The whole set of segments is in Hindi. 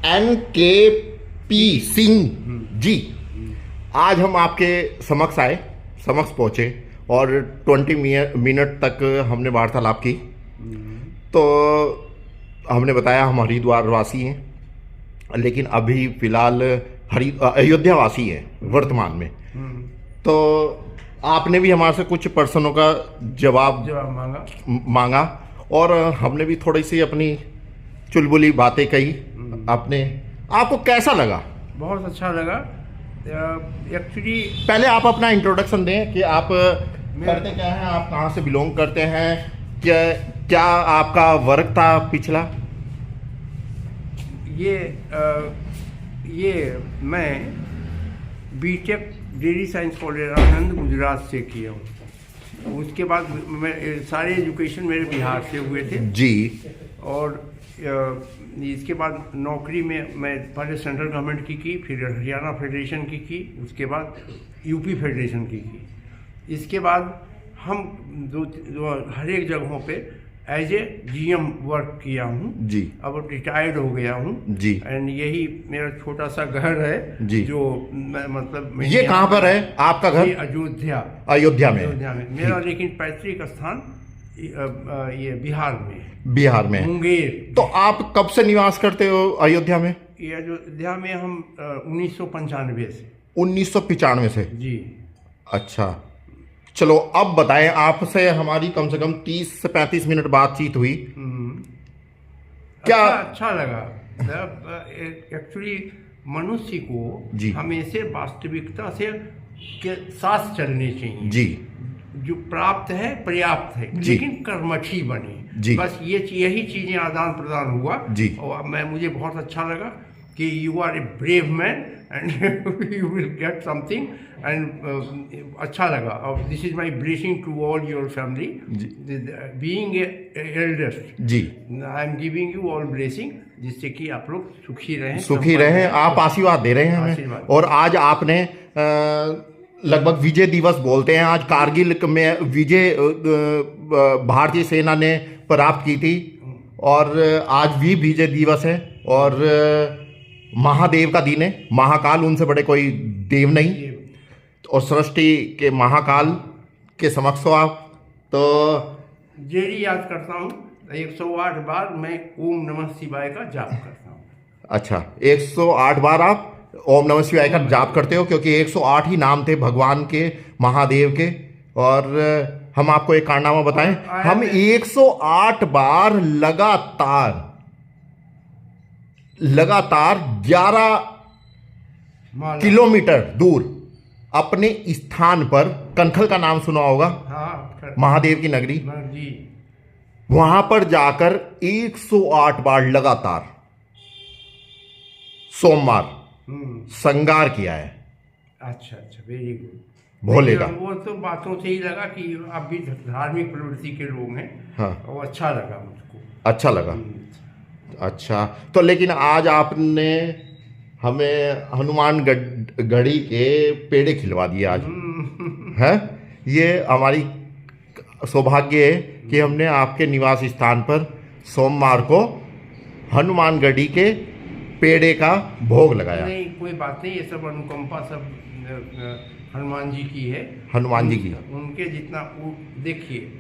NKP सिंह जी, आज हम आपके समक्ष पहुंचे और 20 मिनट तक हमने वार्तालाप की। तो हमने बताया हम हरिद्वार वासी हैं, लेकिन अभी फिलहाल अयोध्या वासी हैं वर्तमान में। तो आपने भी हमारे से कुछ प्रश्नों का जवाब मांगा और हमने भी थोड़ी सी अपनी चुलबुली बातें कही। आपको कैसा लगा? बहुत अच्छा लगा। एक्चुअली पहले आप अपना इंट्रोडक्शन दें कि आप करते क्या हैं, आप कहाँ से बिलोंग करते हैं, क्या आपका वर्क था पिछला? ये मैं बीटेक डेयरी साइंस कॉलेज आनंद गुजरात से किया हूँ। उसके बाद मैं सारे एजुकेशन मेरे बिहार से हुए थे जी। और इसके बाद नौकरी में मैं पहले सेंट्रल गवर्नमेंट की, फिर हरियाणा फेडरेशन की, उसके बाद यूपी फेडरेशन की। इसके बाद हम दो हर एक जगहों पे एज ए GM वर्क किया हूँ जी। अब रिटायर्ड हो गया हूँ जी। एंड यही मेरा छोटा सा घर है जी। जो मतलब ये कहाँ पर है आपका घर? अयोध्या में मेरा, लेकिन पैतृक स्थान ये बिहार में मुंगेर। तो आप कब से निवास करते हो अयोध्या में? ये अयोध्या में हम 1995 से। 1995 से जी। अच्छा, चलो अब बताएं, आपसे हमारी कम से कम 30 से 35 मिनट बातचीत हुई। क्या अच्छा लगा। एक्चुअली मनुष्य को हमेशा वास्तविकता से के साथ चलने चाहिए जी। जो प्राप्त है पर्याप्त है, लेकिन कर्मठी बने जी। बस यही चीजें आदान प्रदान हुआ जी। और मुझे बहुत अच्छा लगा कि you are a brave man and you will get something and अच्छा लगा। और this is my blessing to all your family being eldest जी। I am giving you all blessing, जिससे कि आप लोग सुखी रहें। आप आशीर्वाद दे रहे हैं हमें। और आज आपने लगभग विजय दिवस बोलते हैं, आज कारगिल में विजय भारतीय सेना ने प्राप्त की थी और आज भी विजय दिवस है और महादेव का दिन है। महाकाल, उनसे बड़े कोई देव नहीं, और सृष्टि के महाकाल के समक्ष हो आप। तो जेडी याद करता हूँ 108 बार मैं ओम नमः शिवाय का जाप करता हूँ। अच्छा, 108 बार आप ओम नमः शिवाय का जाप करते हो, क्योंकि 108 ही नाम थे भगवान के, महादेव के। और हम आपको एक कारनामा बताएं, हम 108 बार लगातार 11 किलोमीटर दूर अपने स्थान पर, कनखल का नाम सुना होगा, महादेव की नगरी, वहां पर जाकर 108 बार लगातार सोमवार श्रृंगार किया है। अच्छा, वेरी गुड। भोले का। वो तो बातों से ही लगा कि आप भी धार्मिक प्रवृत्ति के लोग हैं। हाँ। और अच्छा लगा मुझको। अच्छा लगा। अच्छा, तो लेकिन आज आपने हमें हनुमान गढ़ी के पेड़े खिलवा दिए आज है। ये हमारी सौभाग्य है कि हमने आपके निवास स्थान पर सोमवार को हनुमान गढ़ी के पेड़े का भोग लगाया। नहीं, कोई बात नहीं, ये सब अनुकंपा सब हनुमान जी की है। हनुमान जी की। उनके जितना देखिए,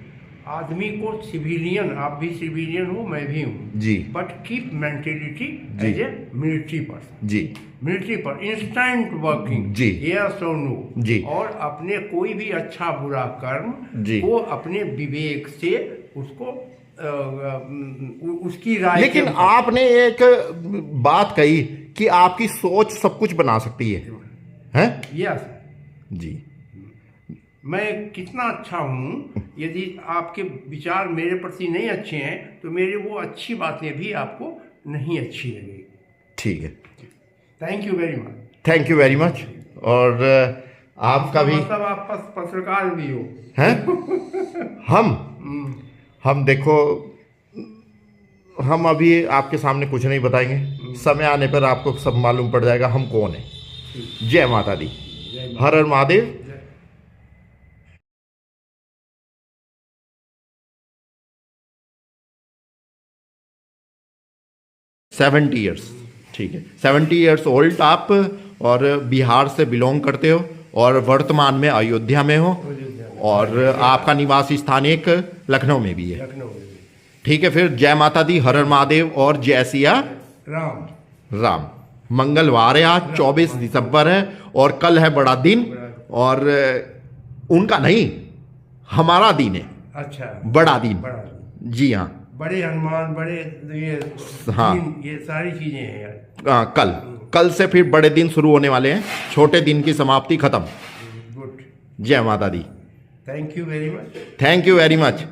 आदमी को सिविलियन, आप भी सिविलियन हो, मैं भी हूँ जी, but keep mentality as a military person जी। मिलिट्री पर इंस्टेंट वर्किंग जी, यस और नो जी। और अपने कोई भी अच्छा बुरा कर्म जी को अपने विवेक से उसको उसकी राय। लेकिन आपने एक बात कही कि आपकी सोच सब कुछ बना सकती है? यस जी। मैं कितना अच्छा हूँ, यदि आपके विचार मेरे प्रति नहीं अच्छे हैं तो मेरे वो अच्छी बातें भी आपको नहीं अच्छी लगेगी। ठीक है, thank you very much. Thank you very much. और आपका भी मतलब आप पत्रकार भी हो हैं? हम देखो, हम अभी आपके सामने कुछ नहीं बताएंगे, समय आने पर आपको सब मालूम पड़ जाएगा हम कौन है। जय माता दी, हर हर महादेव। 70 years ठीक है, 70 ईयर्स ओल्ड आप, और बिहार से बिलोंग करते हो और वर्तमान में अयोध्या में हो, और आपका निवास स्थान एक लखनऊ में भी है। ठीक है, फिर जय माता दी, हर हर महादेव और जय सिया राम। मंगलवार है आज, 24 दिसंबर है, और कल है बड़ा दिन, और उनका नहीं, हमारा दिन है। अच्छा, बड़ा दिन। जी हाँ, बड़े हनुमान, बड़े ये, हाँ, ये सारी चीजें हैं यार। कल से फिर बड़े दिन शुरू होने वाले हैं, छोटे दिन की समाप्ति खत्म। गुड, जय माता दी। Thank you very much. Thank you very much.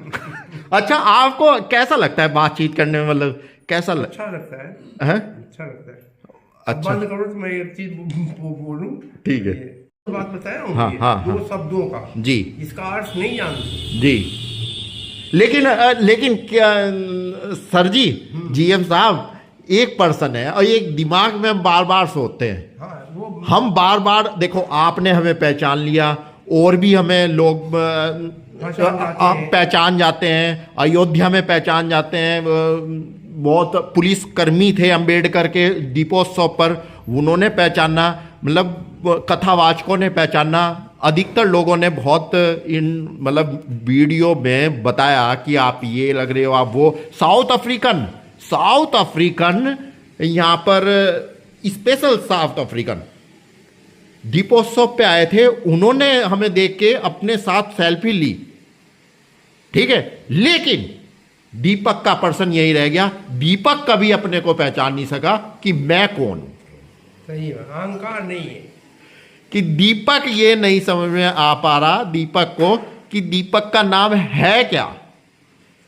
अच्छा, आपको कैसा लगता है बातचीत करने में, मतलब कैसा अच्छा लगता है? अच्छा लगता है। अच्छा, बंद करो तो मैं एक चीज बोलूं। ठीक है, बात बताया हूँ। हाँ, दो शब्दों का जी, इसका अर्थ नहीं जानते जी, लेकिन क्या सर जी, जीएम साहब, एक पर्सन है और एक दिमाग में हम बार बार सोचते हैं। हाँ, हम बार बार, देखो आपने हमें पहचान लिया, और भी हमें लोग पहचान जाते हैं, अयोध्या में पहचान जाते हैं। बहुत पुलिस कर्मी थे अम्बेडकर के दीपोत्सव पर, उन्होंने पहचाना, मतलब कथावाचकों ने पहचाना, अधिकतर लोगों ने बहुत मतलब वीडियो में बताया कि आप ये लग रहे हो, आप वो। साउथ अफ्रीकन यहाँ पर स्पेशल साउथ अफ्रीकन दीपोत्सव पे आए थे, उन्होंने हमें देख के अपने साथ सेल्फी ली। ठीक है, लेकिन दीपक का पर्सन यही रह गया। दीपक कभी अपने को पहचान नहीं सका कि मैं कौन हूं। सही है, अहंकार नहीं है कि दीपक ये नहीं समझ में आ पा रहा दीपक को कि दीपक का नाम है क्या।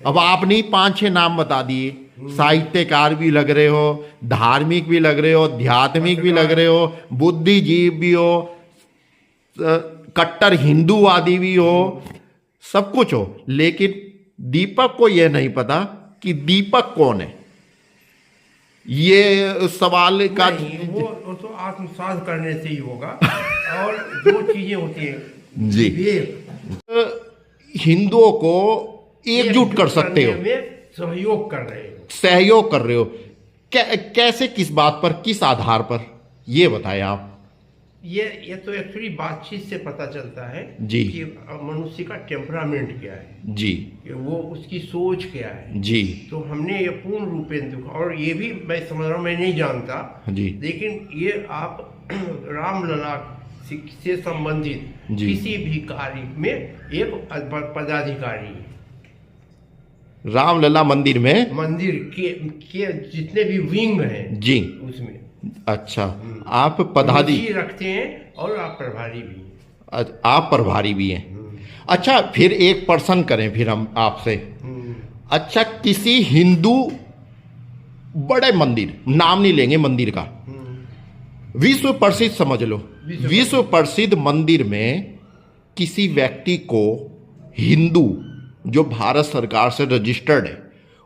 अब आपने 5-6 नाम बता दिए, साहित्यकार भी लग रहे हो, धार्मिक भी लग रहे हो, आध्यात्मिक भी लग रहे हो, बुद्धिजीवी भी हो, कट्टर हिंदूवादी भी हो, सब कुछ हो, लेकिन दीपक को यह नहीं पता कि दीपक कौन है। ये सवाल का वो तो आत्मसात करने से ही होगा। और दो चीजें होती हैं जी, हिंदुओं को एकजुट कर सकते हो, सहयोग कर रहे हो। कैसे, किस बात पर, किस आधार पर, ये बताएं आप। ये तो एक्चुअली बातचीत से पता चलता है जी कि मनुष्य का टेम्परामेंट क्या है जी, वो उसकी सोच क्या है जी। तो हमने ये पूर्ण रूपेण देखा, और ये भी मैं समझ रहा हूँ, मैं नहीं जानता जी, लेकिन ये आप रामलला से संबंधित किसी भी कार्य में एक पदाधिकारी, रामलला मंदिर के जितने भी विंग हैं जी, उसमें। अच्छा, आप पदाधिकारी रखते हैं और आप प्रभारी भी, आप प्रभारी भी हैं। अच्छा, फिर एक प्रश्न करें फिर हम आपसे। अच्छा, किसी हिंदू बड़े मंदिर, नाम नहीं लेंगे मंदिर का, विश्व प्रसिद्ध समझ लो, विश्व प्रसिद्ध मंदिर में किसी व्यक्ति को हिंदू जो भारत सरकार से रजिस्टर्ड है,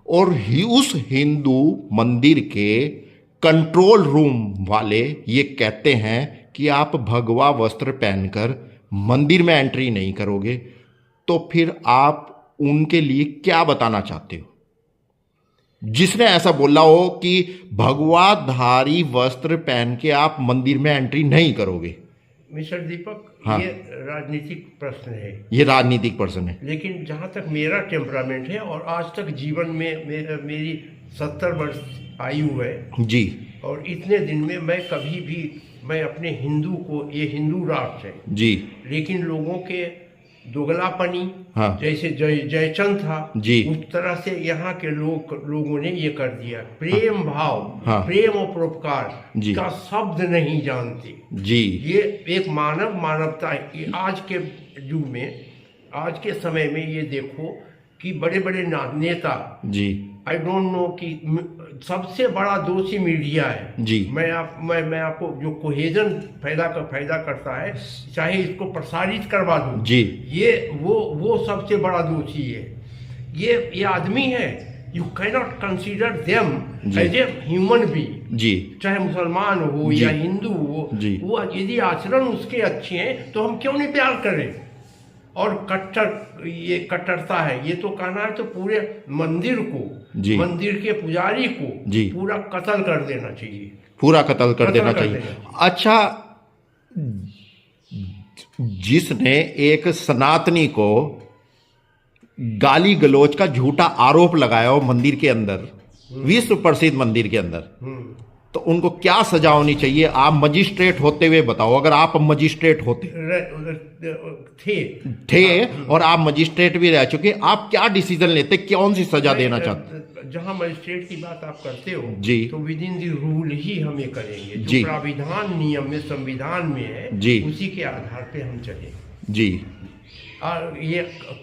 और उस हिंदू मंदिर के कंट्रोल रूम वाले ये कहते हैं कि आप भगवा वस्त्र पहनकर मंदिर में एंट्री नहीं करोगे, तो फिर आप उनके लिए क्या बताना चाहते हो? जिसने ऐसा बोला हो कि भगवाधारी वस्त्र पहन के आप मंदिर में एंट्री नहीं करोगे। मिस्टर दीपक, हाँ, ये राजनीतिक प्रश्न है, ये राजनीतिक प्रश्न है, लेकिन जहां तक मेरा टेम्परामेंट है और आज तक जीवन में मेरी 70 वर्ष आयु है जी, और इतने दिन में मैं कभी भी, मैं अपने हिंदू को, ये हिंदू राष्ट्र है जी, लेकिन लोगों के दोगलापनी, हाँ, जैसे जयचंद था जी, उस तरह से यहाँ के लोगों ने ये कर दिया। प्रेम भाव, हाँ, प्रेम और परोपकार का शब्द नहीं जानते जी। ये एक मानवता आज के युग में, आज के समय में ये देखो कि बड़े बड़े नेता जी, आई डोंट नो कि सबसे बड़ा दोषी मीडिया है जी। मैं आपको जो कोहेजन पैदा करता है, चाहे इसको प्रसारित करवा दूं जी, ये वो सबसे बड़ा दोषी है। ये आदमी है, you cannot consider them as a human being जी, चाहे मुसलमान हो या हिंदू हो, वो यदि आचरण उसके अच्छे हैं तो हम क्यों नहीं प्यार करें। और कट्टर, ये कट्टरता है, ये तो कहना है तो पूरे मंदिर को, मंदिर के पुजारी को पूरा कत्ल कर देना चाहिए, पूरा कत्ल कर देना चाहिए। अच्छा, जिसने एक सनातनी को गाली गलौज का झूठा आरोप लगाया हो मंदिर के अंदर, विश्व प्रसिद्ध मंदिर के अंदर, तो उनको क्या सजा होनी चाहिए? आप मजिस्ट्रेट होते हुए बताओ, अगर आप मजिस्ट्रेट होते थे और आप मजिस्ट्रेट भी रह चुके, आप क्या डिसीजन लेते, कौन सी सजा देना चाहते? जहां मजिस्ट्रेट की बात आप करते हो जी, तो विद इन दी रूल ही हमें करेंगे, जो प्राविधान नियम में संविधान में है जी, उसी के आधार पे हम चलेंगे जी। और ये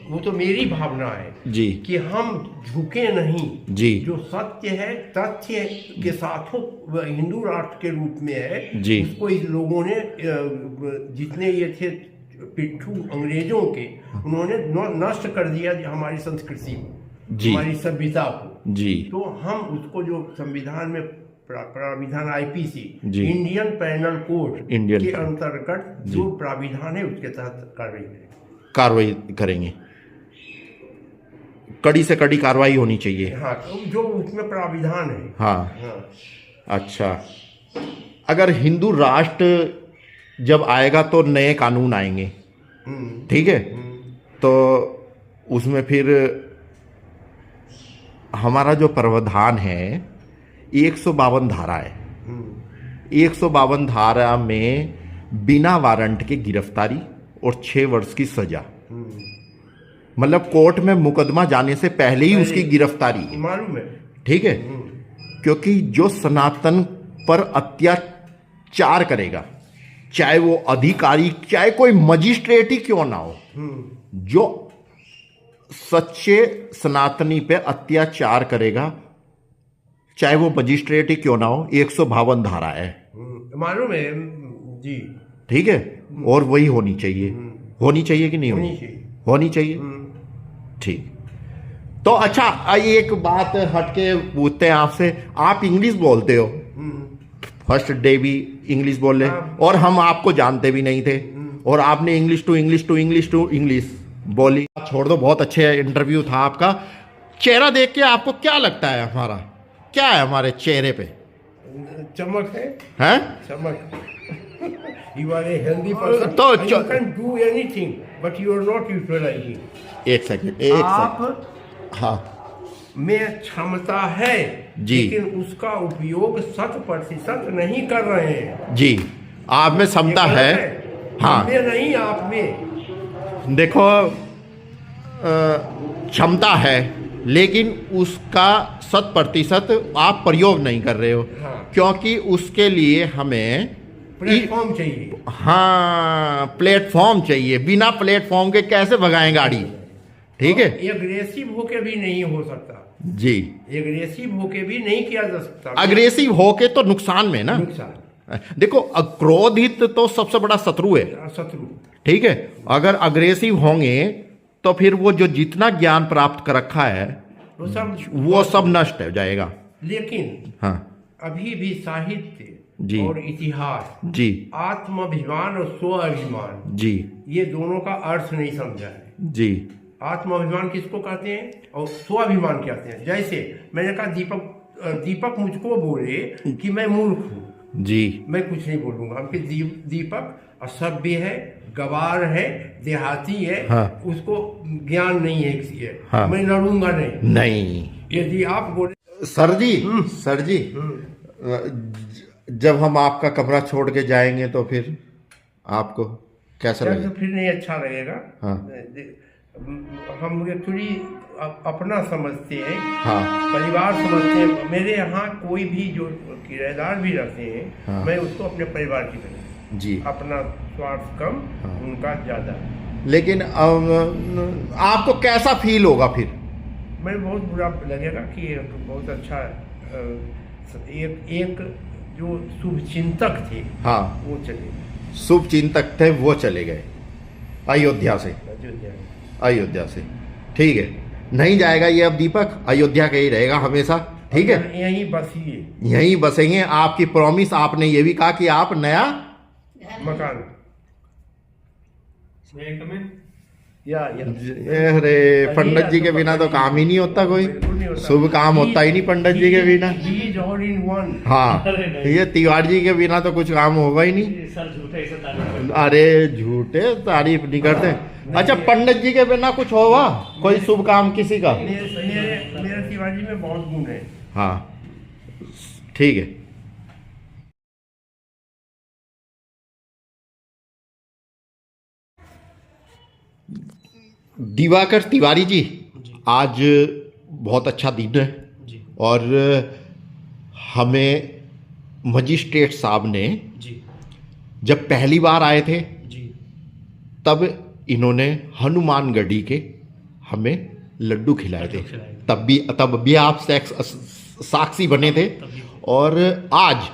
वो तो मेरी भावना है जी कि हम झुके नहीं जी, जो सत्य है, तथ्य के साथ हिंदू राष्ट्र के रूप में है जी, उसको इस लोगों ने, जितने ये थे पिट्ठू अंग्रेजों के, उन्होंने नष्ट कर दिया हमारी संस्कृति को, हमारी सभ्यता को जी। तो हम उसको जो संविधान में प्राविधान आईपीसी, इंडियन पैनल कोड के अंतर्गत जो प्राविधान है उसके तहत कार्रवाई करेंगे। कड़ी से कड़ी कार्रवाई होनी चाहिए। हाँ, जो उसमें प्राविधान है। हाँ। अच्छा, अगर हिंदू राष्ट्र जब आएगा तो नए कानून आएंगे, ठीक है, तो उसमें फिर हमारा जो प्रावधान है 152 धारा है, 152 धारा में बिना वारंट के गिरफ्तारी और 6 वर्ष की सजा, मतलब कोर्ट में मुकदमा जाने से पहले ही उसकी गिरफ्तारी, मालूम है, ठीक है, क्योंकि जो सनातन पर अत्याचार करेगा, चाहे वो अधिकारी, चाहे कोई मजिस्ट्रेट ही क्यों ना हो, जो सच्चे सनातनी पे अत्याचार करेगा, चाहे वो मजिस्ट्रेट ही क्यों ना हो, 152 धारा है, मालूम है जी, ठीक है, और वही होनी चाहिए। होनी चाहिए कि नहीं होनी चाहिए? ठीक। तो अच्छा, एक बात हटके पूछते हैं आपसे, आप इंग्लिश बोलते हो, फर्स्ट डे भी इंग्लिश बोल रहे, और हम आपको जानते भी नहीं थे, और आपने इंग्लिश टू इंग्लिश बोली। छोड़ दो, बहुत अच्छे इंटरव्यू था आपका। चेहरा देख के आपको क्या लगता है, हमारा क्या है हमारे चेहरे पे? चमक है, हैं? चमक। You are a healthy person. तो you can do anything, but you are not utilizing. एक सेकंड, आप हाँ में क्षमता है जी, लेकिन उसका उपयोग 100% नहीं कर रहे हैं जी। आप में क्षमता है, हाँ, में नहीं, आप में देखो क्षमता है, लेकिन उसका 100% आप प्रयोग नहीं कर रहे हो, हाँ, क्योंकि उसके लिए हमें प्लेटफॉर्म चाहिए। हाँ, प्लेटफॉर्म चाहिए। बिना प्लेटफॉर्म के कैसे भगाएं गाड़ी, ठीक है? एग्रेसिव होके भी नहीं हो सकता जी, एग्रेसिव होके भी नहीं किया जा सकता। अग्रेसिव होके तो नुकसान में ना, नुकसान। देखो, क्रोधित तो सबसे बड़ा शत्रु है, शत्रु, ठीक है। अगर अग्रेसिव होंगे तो फिर वो जो जितना ज्ञान प्राप्त कर रखा है वो सब नष्ट हो जाएगा। लेकिन हाँ, अभी भी साहित्य जी और इतिहास जी, आत्माभिमान और स्वाभिमान जी, ये दोनों का अर्थ नहीं समझा है जी। आत्माभिमान किसको कहते हैं और स्वाभिमान क्या कहते हैं? जैसे मैंने कहा, दीपक मुझको बोले कि मैं मूर्ख हूँ जी, मैं कुछ नहीं बोलूंगा, हमके दीपक असभ्य है, गवार है, देहाती है, हाँ, उसको ज्ञान नहीं है किसी है, हाँ, मैं लड़ूंगा नहीं। यदि आप बोले सर जी जब हम आपका कमरा छोड़ के जाएंगे तो फिर आपको कैसा लगेगा? फिर नहीं अच्छा लगेगा। हाँ, हम एक्चुअली अपना समझते हैं, हाँ, परिवार समझते हैं। मेरे यहाँ कोई भी जो किराएदार भी रहते हैं, हाँ, मैं उसको अपने परिवार की तरह जी, अपना स्वार्थ कम, हाँ, उनका ज्यादा। लेकिन आपको कैसा फील होगा फिर? मैं बहुत बुरा लगेगा कि बहुत अच्छा एक जो शुभ चिंतक थे, हाँ, वो चले गए, शुभ चिंतक थे वो चले गए अयोध्या से, ठीक है। नहीं जाएगा ये अब दीपक, अयोध्या का ही रहेगा हमेशा, ठीक है, यहीं बसेंगे। आपकी प्रॉमिस, आपने ये भी कहा कि आप नया मकान। अरे पंडित जी के बिना तो काम ही नहीं होता, कोई शुभ काम होता ही नहीं पंडित जी के बिना। हाँ, ये तिवारी जी के बिना तो कुछ काम होगा ही नहीं। अरे झूठे तारीफ नहीं करते। अच्छा, पंडित जी के बिना कुछ होगा कोई शुभ काम किसी का? मेरे तिवारी जी में बहुत गुण है। हाँ, ठीक है। दिवाकर तिवारी जी, आज बहुत अच्छा दिन है और हमें मजिस्ट्रेट साहब ने जब पहली बार आए थे तब इन्होंने हनुमानगढ़ी के हमें लड्डू खिलाए थे। तब भी आप साक्षी बने थे। और आज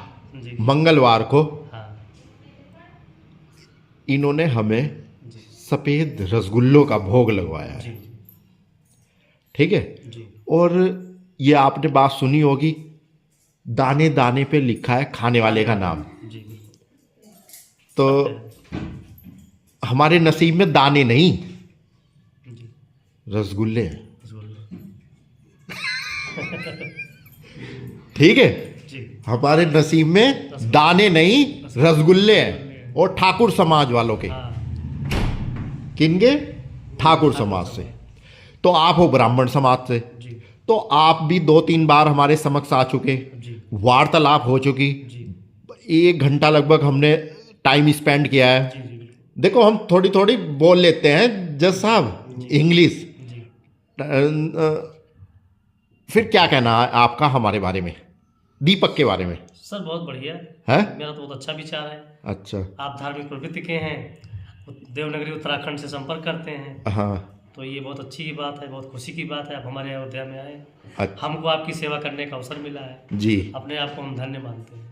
मंगलवार को इन्होंने हमें सफेद रसगुल्लों का भोग लगवाया है। ठीक है। और ये आपने बात सुनी होगी, दाने दाने पे लिखा है खाने वाले का नाम। तो हमारे नसीब में दाने नहीं, रसगुल्ले हैं। ठीक है, हमारे नसीब में दाने नहीं, रसगुल्ले हैं। और ठाकुर समाज वालों के। किनके? ठाकुर समाज से। तो आप हो ब्राह्मण समाज से, तो आप भी 2-3 बार हमारे समक्ष आ चुके, वार्तालाप हो चुकी, 1 घंटा लगभग हमने टाइम स्पेंड किया है। देखो, हम थोड़ी थोड़ी बोल लेते हैं जज साहब इंग्लिश। फिर क्या कहना है आपका हमारे बारे में, दीपक के बारे में? सर बहुत बढ़िया है, मेरा तो बहुत अच्छा विचार है। अच्छा, आप धार्मिक प्रवृत्ति के हैं, देवनगरी उत्तराखंड से संपर्क करते हैं। हाँ, तो ये बहुत अच्छी की बात है, बहुत खुशी की बात है। आप हमारे अयोध्या में आए, अच्छा। हमको आपकी सेवा करने का अवसर मिला है जी। अपने आप को हम धन्य मानते हैं।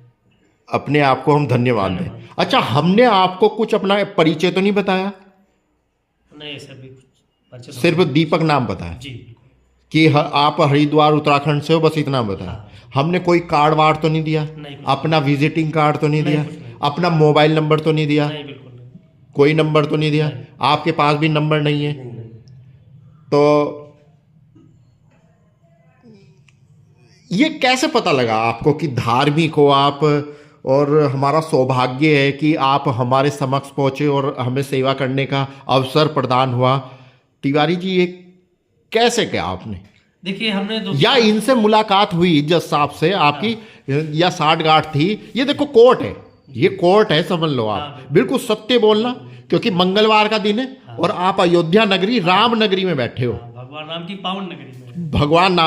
अपने आप को हम धन्य मानते हैं। अच्छा, हमने आपको कुछ अपना परिचय तो नहीं बताया? नहीं सर, भी परिचय तो सिर्फ दीपक नाम बताया जी, कि आप हरिद्वार उत्तराखंड से हो, बस इतना बताया। हाँ। हमने कोई कार्ड वार्ड तो नहीं दिया? नहीं, अपना विजिटिंग कार्ड तो नहीं दिया? कुछ नहीं। अपना मोबाइल नंबर तो नहीं दिया? नहीं, बिल्कुल नहीं। कोई नंबर तो नहीं दिया? आपके पास भी नंबर नहीं है? तो ये कैसे पता लगा आपको कि धार्मिक हो आप, और हमारा सौभाग्य है कि आप हमारे समक्ष पहुंचे और हमें सेवा करने का अवसर प्रदान हुआ? तिवारी जी, ये कैसे किया आपने? देखिए, हमने या इनसे मुलाकात हुई जज साहब से आपकी, या साठगांठ थी? ये देखो कोर्ट है, ये कोर्ट है, समझ लो आप। बिल्कुल सत्य बोलना, क्योंकि मंगलवार का दिन है और आप अयोध्या नगरी, राम नगरी में बैठे हो। भगवान राम की पावन नगरी में, भगवान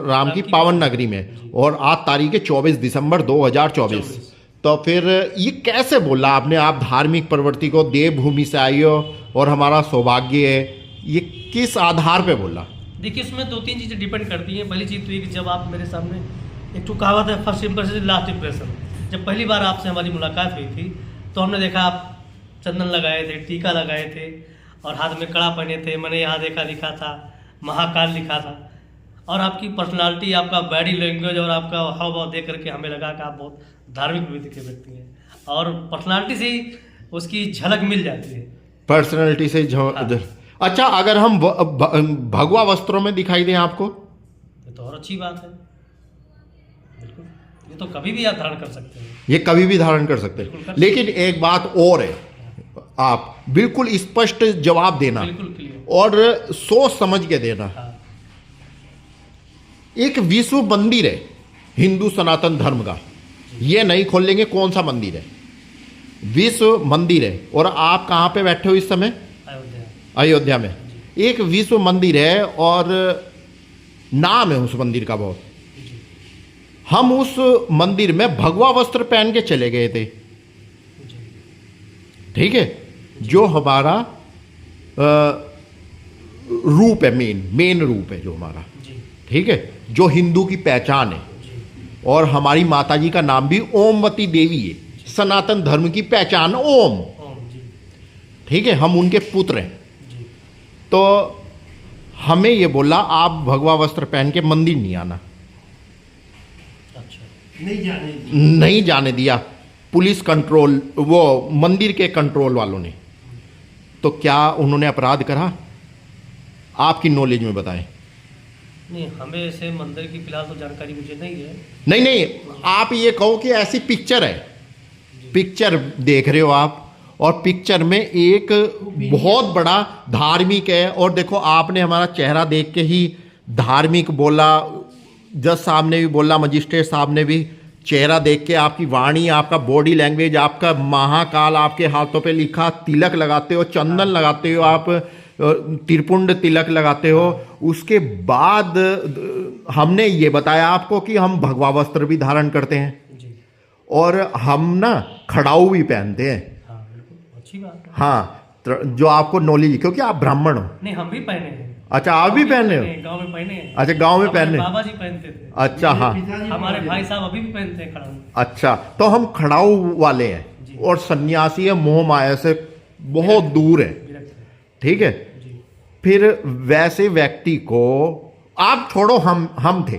राम की पावन नगरी में। और आज तारीख है 24 दिसंबर 2024। तो फिर ये कैसे बोला आपने, आप धार्मिक प्रवृत्ति को, देवभूमि से आई हो और हमारा सौभाग्य है, ये किस आधार पे बोला? देखिए, उसमें 2-3 चीज़ें डिपेंड करती हैं। पहली चीज़ तो ये कि जब आप मेरे सामने, एक तो कहावत है, फर्स्ट इंप्रेशन लास्ट इंप्रेशन। जब पहली बार आपसे हमारी मुलाकात हुई थी तो हमने देखा आप चंदन लगाए थे, टीका लगाए थे और हाथ में कड़ा पहने थे। मैंने यहाँ देखा, लिखा था महाकाल लिखा था। और आपकी पर्सनालिटी, आपका बॉडी लैंग्वेज और आपका हाव भाव देख करके हमें लगा कि आप बहुत धार्मिक प्रवृत्ति के व्यक्ति हैं और पर्सनालिटी से ही उसकी झलक मिल जाती है। पर्सनालिटी से अच्छा, अगर हम भगवा वस्त्रों में दिखाई दें आपको, ये तो और अच्छी बात है। बिल्कुल, ये तो कभी भी आप धारण कर सकते हैं। ये कभी भी धारण कर सकते हैं। लेकिन एक बात और है, आप बिल्कुल स्पष्ट जवाब देना, बिल्कुल क्लियर, और सोच समझ के देना। हाँ। एक विश्व मंदिर है हिंदू सनातन धर्म का, ये नहीं खोल लेंगे कौन सा मंदिर है, विश्व मंदिर है। और आप कहाँ पे बैठे हो इस समय? अयोध्या में। एक विश्व मंदिर है और नाम है उस मंदिर का बहुत। हम उस मंदिर में भगवा वस्त्र पहन के चले गए थे। ठीक है, जो हमारा रूप है, मेन रूप है जो हमारा, ठीक है, जो हिंदू की पहचान है। और हमारी माता जी का नाम भी ओमवती देवी है, सनातन धर्म की पहचान ओम। ठीक है, हम उनके पुत्र हैं। तो हमें ये बोला आप भगवा वस्त्र पहन के मंदिर नहीं आना। अच्छा। नहीं जाने दिया पुलिस कंट्रोल, वो मंदिर के कंट्रोल वालों ने। तो क्या उन्होंने अपराध करा? आपकी नॉलेज में बताएं। नहीं, हमें ऐसे मंदिर की फिलहाल तो जानकारी मुझे नहीं है। नहीं नहीं, आप ये कहो कि ऐसी पिक्चर है, पिक्चर देख रहे हो आप, और पिक्चर में एक बहुत बड़ा धार्मिक है, और देखो आपने हमारा चेहरा देख के ही धार्मिक बोला, जज साहब ने भी बोला, मजिस्ट्रेट साहब ने भी, चेहरा देख के आपकी वाणी, आपका बॉडी लैंग्वेज, आपका महाकाल आपके हाथों पे लिखा, तिलक लगाते हो, चंदन लगाते हो, आप त्रिपुंड तिलक लगाते हो। उसके बाद हमने ये बताया आपको कि हम भगवा वस्त्र भी धारण करते हैं जी। और हम ना खड़ाऊ भी पहनते हैं। हाँ बिल्कुल, अच्छी बात है। हाँ, जो आपको नॉलेज, क्योंकि आप ब्राह्मण हो। नहीं, हम भी पहने हैं। अच्छा, आप भी पहने हो? गांव में पहने हैं। अच्छा, गांव में पहने। बाबा जी पहनते थे। अच्छा, हाँ। हमारे भाई साहब अभी भी पहनते हैं खड़ाऊ। अच्छा, तो हम खड़ाऊ वाले हैं, और सन्यासी है, मोह माया से बहुत दूर है, ठीक है। फिर वैसे व्यक्ति को आप छोड़ो, हम थे,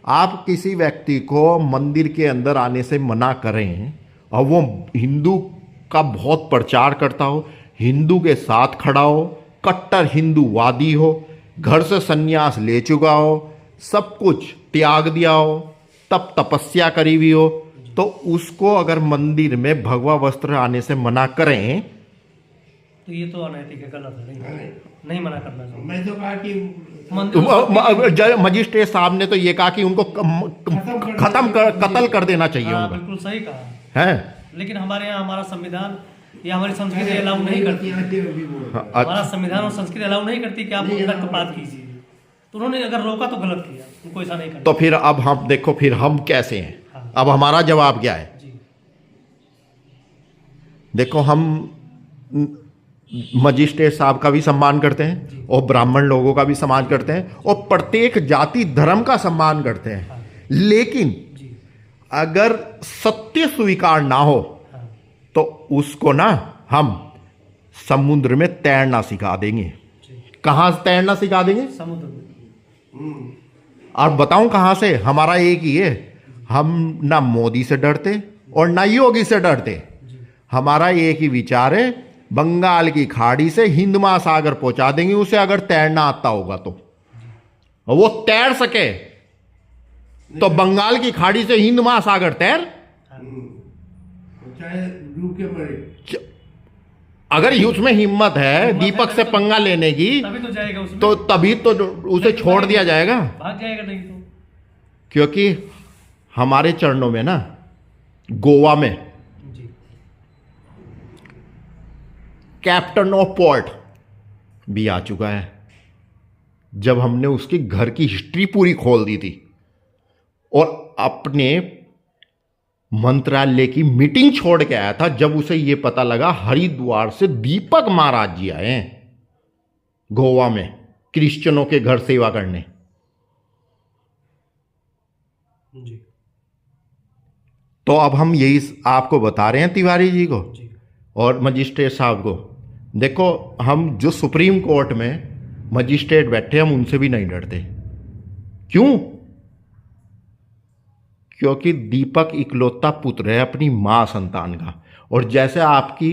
आप किसी व्यक्ति को मंदिर के अंदर आने से मना करें, और वो हिंदू का बहुत प्रचार करता हो, हिंदू के साथ खड़ा हो, कट्टर हिंदूवादी हो, घर से सन्यास ले चुका हो, सब कुछ त्याग दिया हो, तब तपस्या करी हुई हो, तो उसको अगर मंदिर में भगवा वस्त्र आने से मना करें तो ये तो अनैतिक है, गलत है। नहीं मना करना चाहिए। मैं तो कहा कि मजिस्ट्रेट साहब ने तो ये कहा कि उनको कत्ल कर देना चाहिए। हाँ, उनका बिल्कुल सही कहा है, लेकिन हमारे यहाँ हमारा संविधान या हमारी संस्कृति अलाउ नहीं करती। हमारा संविधान और संस्कृति अलाउ नहीं करती कि आप रक्तपात कीजिए। तो उन्होंने अगर रोका तो गलत किया, उनको ऐसा नहीं करना। तो फिर अब हम देखो, फिर हम कैसे हैं। हाँ। अब हमारा जवाब क्या है? जी। देखो, हम मजिस्ट्रेट साहब का भी सम्मान करते हैं, और ब्राह्मण लोगों का भी सम्मान करते हैं, और प्रत्येक जाति धर्म का सम्मान करते हैं। हाँ। लेकिन जी। अगर सत्य स्वीकार ना हो, हाँ। तो उसको ना हम समुद्र में तैरना सिखा देंगे। जी। कहां से तैरना सिखा देंगे? समुद्र में। और बताऊं कहां से? हमारा एक ही है, हम ना मोदी से डरते और ना योगी से डरते। हमारा एक ही विचार है, बंगाल की खाड़ी से हिंद महासागर पहुंचा देंगे उसे, अगर तैरना आता होगा तो। वो तैर सके तो बंगाल की खाड़ी से हिंद महासागर तैर, चाहे डूब के मरे। अगर उसमें हिम्मत है दीपक से पंगा लेने की, तभी तो जाएगा उसमें। तो तभी तो उसे छोड़ दिया जाएगा। भाग जाएगा नहीं तो। क्योंकि हमारे चरणों में ना, गोवा में जी। कैप्टन ऑफ पोर्ट भी आ चुका है। जब हमने उसके घर की हिस्ट्री पूरी खोल दी थी और अपने मंत्रालय की मीटिंग छोड़ के आया था, जब उसे यह पता लगा हरिद्वार से दीपक महाराज जी आए हैं गोवा में क्रिश्चियनों के घर सेवा करने। जी। तो अब हम यही आपको बता रहे हैं, तिवारी जी को जी। और मजिस्ट्रेट साहब को, देखो, हम जो सुप्रीम कोर्ट में मजिस्ट्रेट बैठे, हम उनसे भी नहीं डरते। क्यों? क्योंकि दीपक इकलौता पुत्र है अपनी मां संतान का। और जैसे आपकी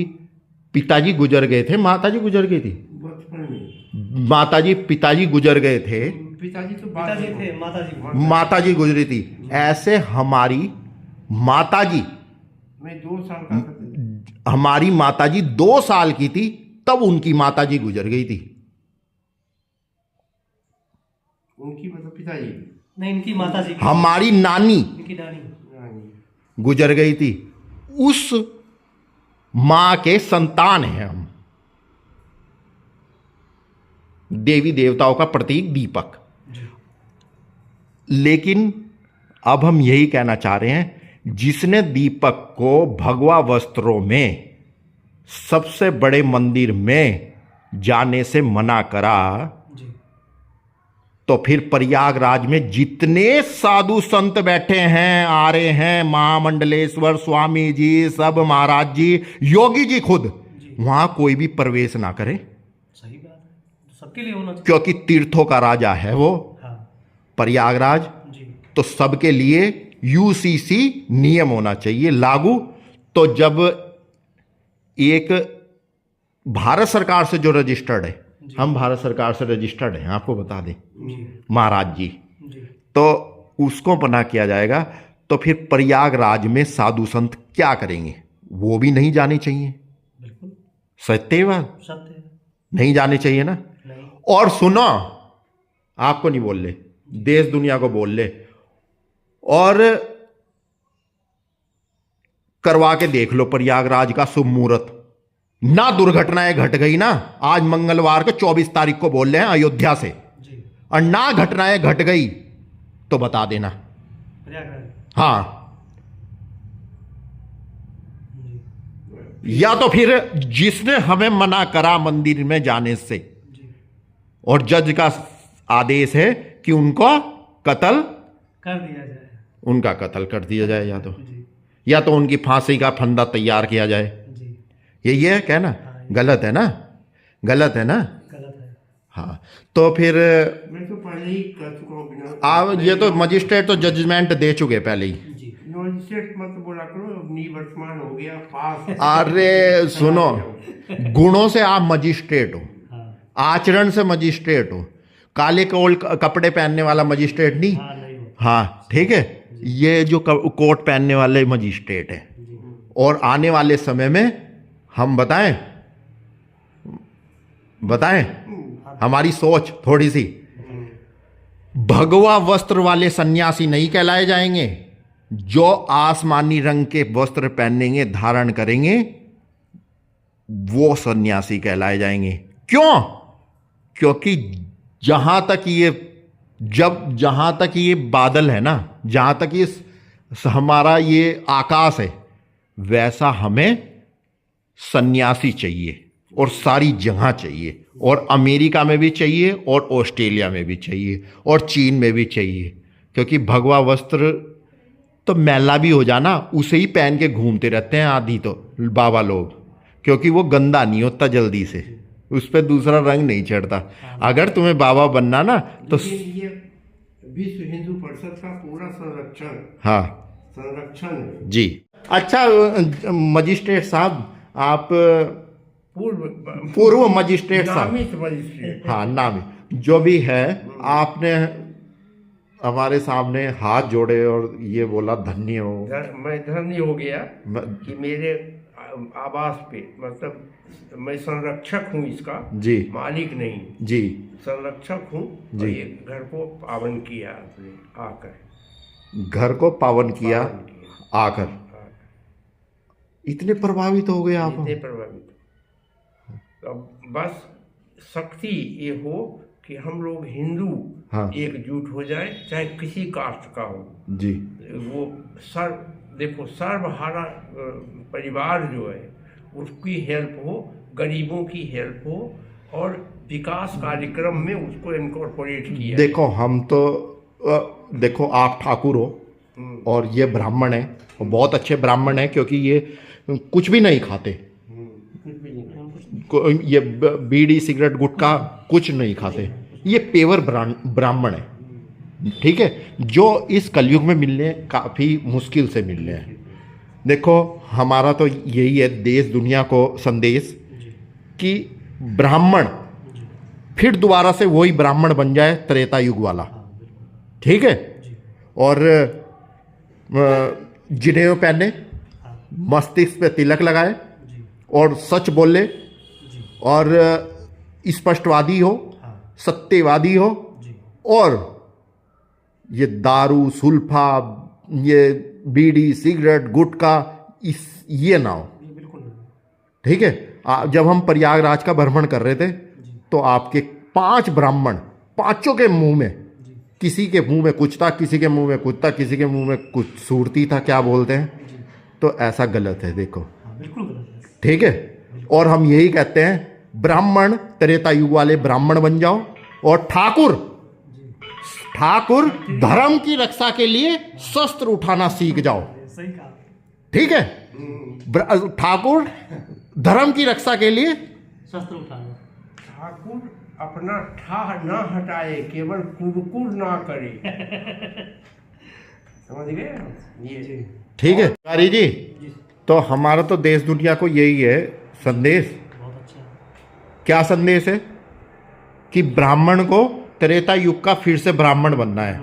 पिताजी गुजर गए थे, माताजी गुजर गई थी, पिताजी गुजर गए थे, पिताजी तो पिताजी थे, माताजी माताजी गुजरी थी, ऐसे हमारी माताजी, मैं 2 साल का था, हमारी माताजी 2 साल की थी तब उनकी माताजी गुजर गई थी। उनकी मतलब पिताजी नहीं, इनकी माताजी, हमारी नानी, इनकी नानी गुजर गई थी। उस मां के संतान हैं हम, देवी देवताओं का प्रतीक दीपक। लेकिन अब हम यही कहना चाह रहे हैं, जिसने दीपक को भगवा वस्त्रों में सबसे बड़े मंदिर में जाने से मना करा, तो फिर प्रयागराज में जितने साधु संत बैठे हैं, आ रहे हैं, महामंडलेश्वर स्वामी जी, सब महाराज जी, योगी जी खुद, वहां कोई भी प्रवेश ना करे। सही बात है, सबके लिए होना चाहिए, क्योंकि तीर्थों का राजा है वो। हाँ। प्रयागराज जी। तो सबके लिए यूसीसी नियम होना चाहिए लागू। तो जब एक भारत सरकार से जो रजिस्टर्ड है, हम भारत सरकार से रजिस्टर्ड हैं, आपको बता दें जी महाराज जी। जी तो उसको पना किया जाएगा। तो फिर प्रयागराज में साधु संत क्या करेंगे, वो भी नहीं जाने चाहिए। बिल्कुल सत्य बात, सत्य है। नहीं जाने चाहिए ना। नहीं और सुनो, आपको नहीं बोल ले, देश दुनिया को बोल ले, और करवा के देख लो प्रयागराज का शुभ मुहूर्त। ना दुर्घटनाएं घट गई ना, आज मंगलवार के 24 तारीख को बोल रहे हैं अयोध्या से, जी और ना घटनाएं घट गई तो बता देना। प्रयागराज हाँ, जी या तो फिर जिसने हमें मना करा मंदिर में जाने से, जी और जज का आदेश है कि उनको कत्ल कर दिया जाए। उनका कत्ल कर दिया जाए, जी या तो उनकी फांसी का फंदा तैयार किया जाए। जी ये है क्या ना, हाँ, गलत है ना, गलत है ना। गलत है। हाँ, तो फिर मैं तो पहले ही कर चुका हूँ बिना। आप ये तो मजिस्ट्रेट तो जजमेंट दे चुके पहले ही। जी मजिस्ट्रेट मत बोला करो, निवर्तमान हो गया, पास। अरे सुनो, गुणों से आप मजिस्ट्रेट हो, हाँ आचरण से मजिस्ट्रेट हो, काले कोल कपड़े पहनने वाला मजिस्ट्रेट नहीं। हाँ नहीं हो। हाँ ठीक है, ये जो कोट पहनने वाले मजिस्ट्रेट है। और आने वाले समय में हम बताएं हमारी सोच थोड़ी सी, भगवा वस्त्र वाले सन्यासी नहीं कहलाए जाएंगे। जो आसमानी रंग के वस्त्र पहनेंगे, धारण करेंगे, वो सन्यासी कहलाए जाएंगे। क्यों? क्योंकि जहां तक ये बादल है ना, जहां तक ये हमारा ये आकाश है, वैसा हमें सन्यासी चाहिए, और सारी जगह चाहिए, और अमेरिका में भी चाहिए, और ऑस्ट्रेलिया में भी चाहिए, और चीन में भी चाहिए। क्योंकि भगवा वस्त्र तो मैला भी हो जाना, उसे ही पहन के घूमते रहते हैं आदि तो बाबा लोग, क्योंकि वो गंदा नहीं होता जल्दी से, उस पर दूसरा रंग नहीं चढ़ता। अगर तुम्हें बाबा बनना ना तो ये विश्व हिंदू परिषद का पूरा संरक्षण है। जी। अच्छा मजिस्ट्रेट साहब, आप पूर्व मजिस्ट्रेट साहब, नामित मजिस्ट्रेट। हाँ नामित जो भी है, आपने हमारे सामने हाथ जोड़े और ये बोला धन्य हो। मैं धन्य हो गया कि मेरे आवास पे, मतलब मैं संरक्षक हूँ इसका, जी, मालिक नहीं जी, संरक्षक हूँ जी। ये घर को पावन किया आपने आकर, घर को पावन किया आकर। इतने प्रभावित हो गए आप? इतने प्रभावित। तो बस शक्ति ये हो कि हम लोग हिंदू एकजुट हो जाए, चाहे किसी कास्ट का हो जी। वो देखो सर्वहारा परिवार जो है उसकी हेल्प हो, गरीबों की हेल्प हो, और विकास कार्यक्रम में उसको इनकॉर्पोरेट किया। देखो हम तो देखो आप ठाकुर हो और ये ब्राह्मण है, और बहुत अच्छे ब्राह्मण है, क्योंकि ये कुछ भी नहीं खाते, ये बीड़ी सिगरेट गुटखा कुछ नहीं खाते, ये पेवर ब्राह्मण है, ठीक है, जो इस कलयुग में मिलने काफ़ी मुश्किल से मिल रहे हैं। देखो हमारा तो यही है देश दुनिया को संदेश कि ब्राह्मण फिर दोबारा से वही ब्राह्मण बन जाए, त्रेता युग वाला, ठीक है, और जिनेऊ पहने, मस्तिष्क पे तिलक लगाए, और सच बोले, और स्पष्टवादी हो, सत्यवादी हो, और ये दारू सुल्फा, ये बीड़ी सिगरेट गुटखा ये ना हो, ठीक है। जब हम प्रयागराज का भ्रमण कर रहे थे तो आपके 5 ब्राह्मण, पांचों के मुंह में, किसी के मुंह में कुछ था, किसी के मुंह में कुछ था, किसी के मुंह में कुछ सूरती था, क्या बोलते हैं, तो ऐसा गलत है। देखो बिल्कुल गलत है, ठीक है। और हम यही कहते हैं ब्राह्मण त्रेता युग वाले ब्राह्मण बन जाओ, और ठाकुर धर्म की रक्षा के लिए शस्त्र उठाना सीख जाओ, ठीक है। ठाकुर धर्म की रक्षा के लिए शस्त्र उठाना, ठाकुर अपना ठाह ना हटाए, केवल कुरकुर ना करे। समझ गए ये, ठीक है कारी जी। तो हमारा तो देश दुनिया को यही है संदेश। बहुत अच्छा। क्या संदेश है? कि ब्राह्मण को त्रेता युग का फिर से ब्राह्मण बनना है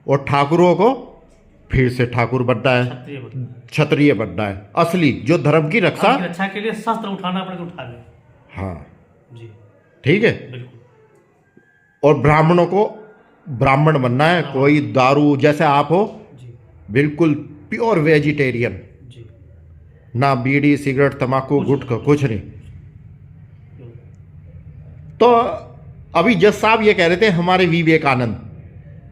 और ठाकुरों को फिर से ठाकुर बनना है, क्षत्रिय बनना है, असली जो धर्म की रक्षा के लिए शस्त्र उठाना पड़े तो उठा ले। हाँ जी ठीक है। बिल्कुल। और ब्राह्मणों को ब्राह्मण बनना है, कोई दारू जैसे आप हो जी बिल्कुल प्योर वेजिटेरियन, जी ना बीड़ी सिगरेट तंबाकू गुटखा कुछ नहीं। तो अभी जज साहब ये कह रहे थे हमारे विवेकानंद,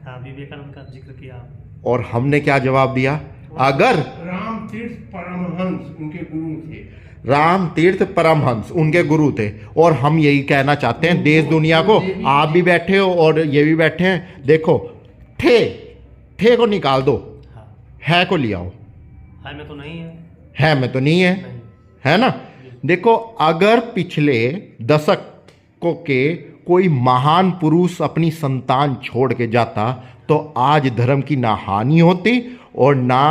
हाँ विवेकानंद का जिक्र किया आप। और हमने क्या जवाब दिया? अगर राम तीर्थ परमहंस उनके गुरु थे, राम तीर्थ परमहंस उनके गुरु थे, और हम यही कहना चाहते हैं देश दुनिया को, आप भी बैठे हो और ये भी बैठे हैं, देखो ठे को निकाल दो, हाँ है को ले आओ, है में तो नहीं है तो नहीं है, नहीं। है ना। देखो अगर पिछले दशकों के कोई महान पुरुष अपनी संतान छोड़ के जाता तो आज धर्म की ना हानि होती और ना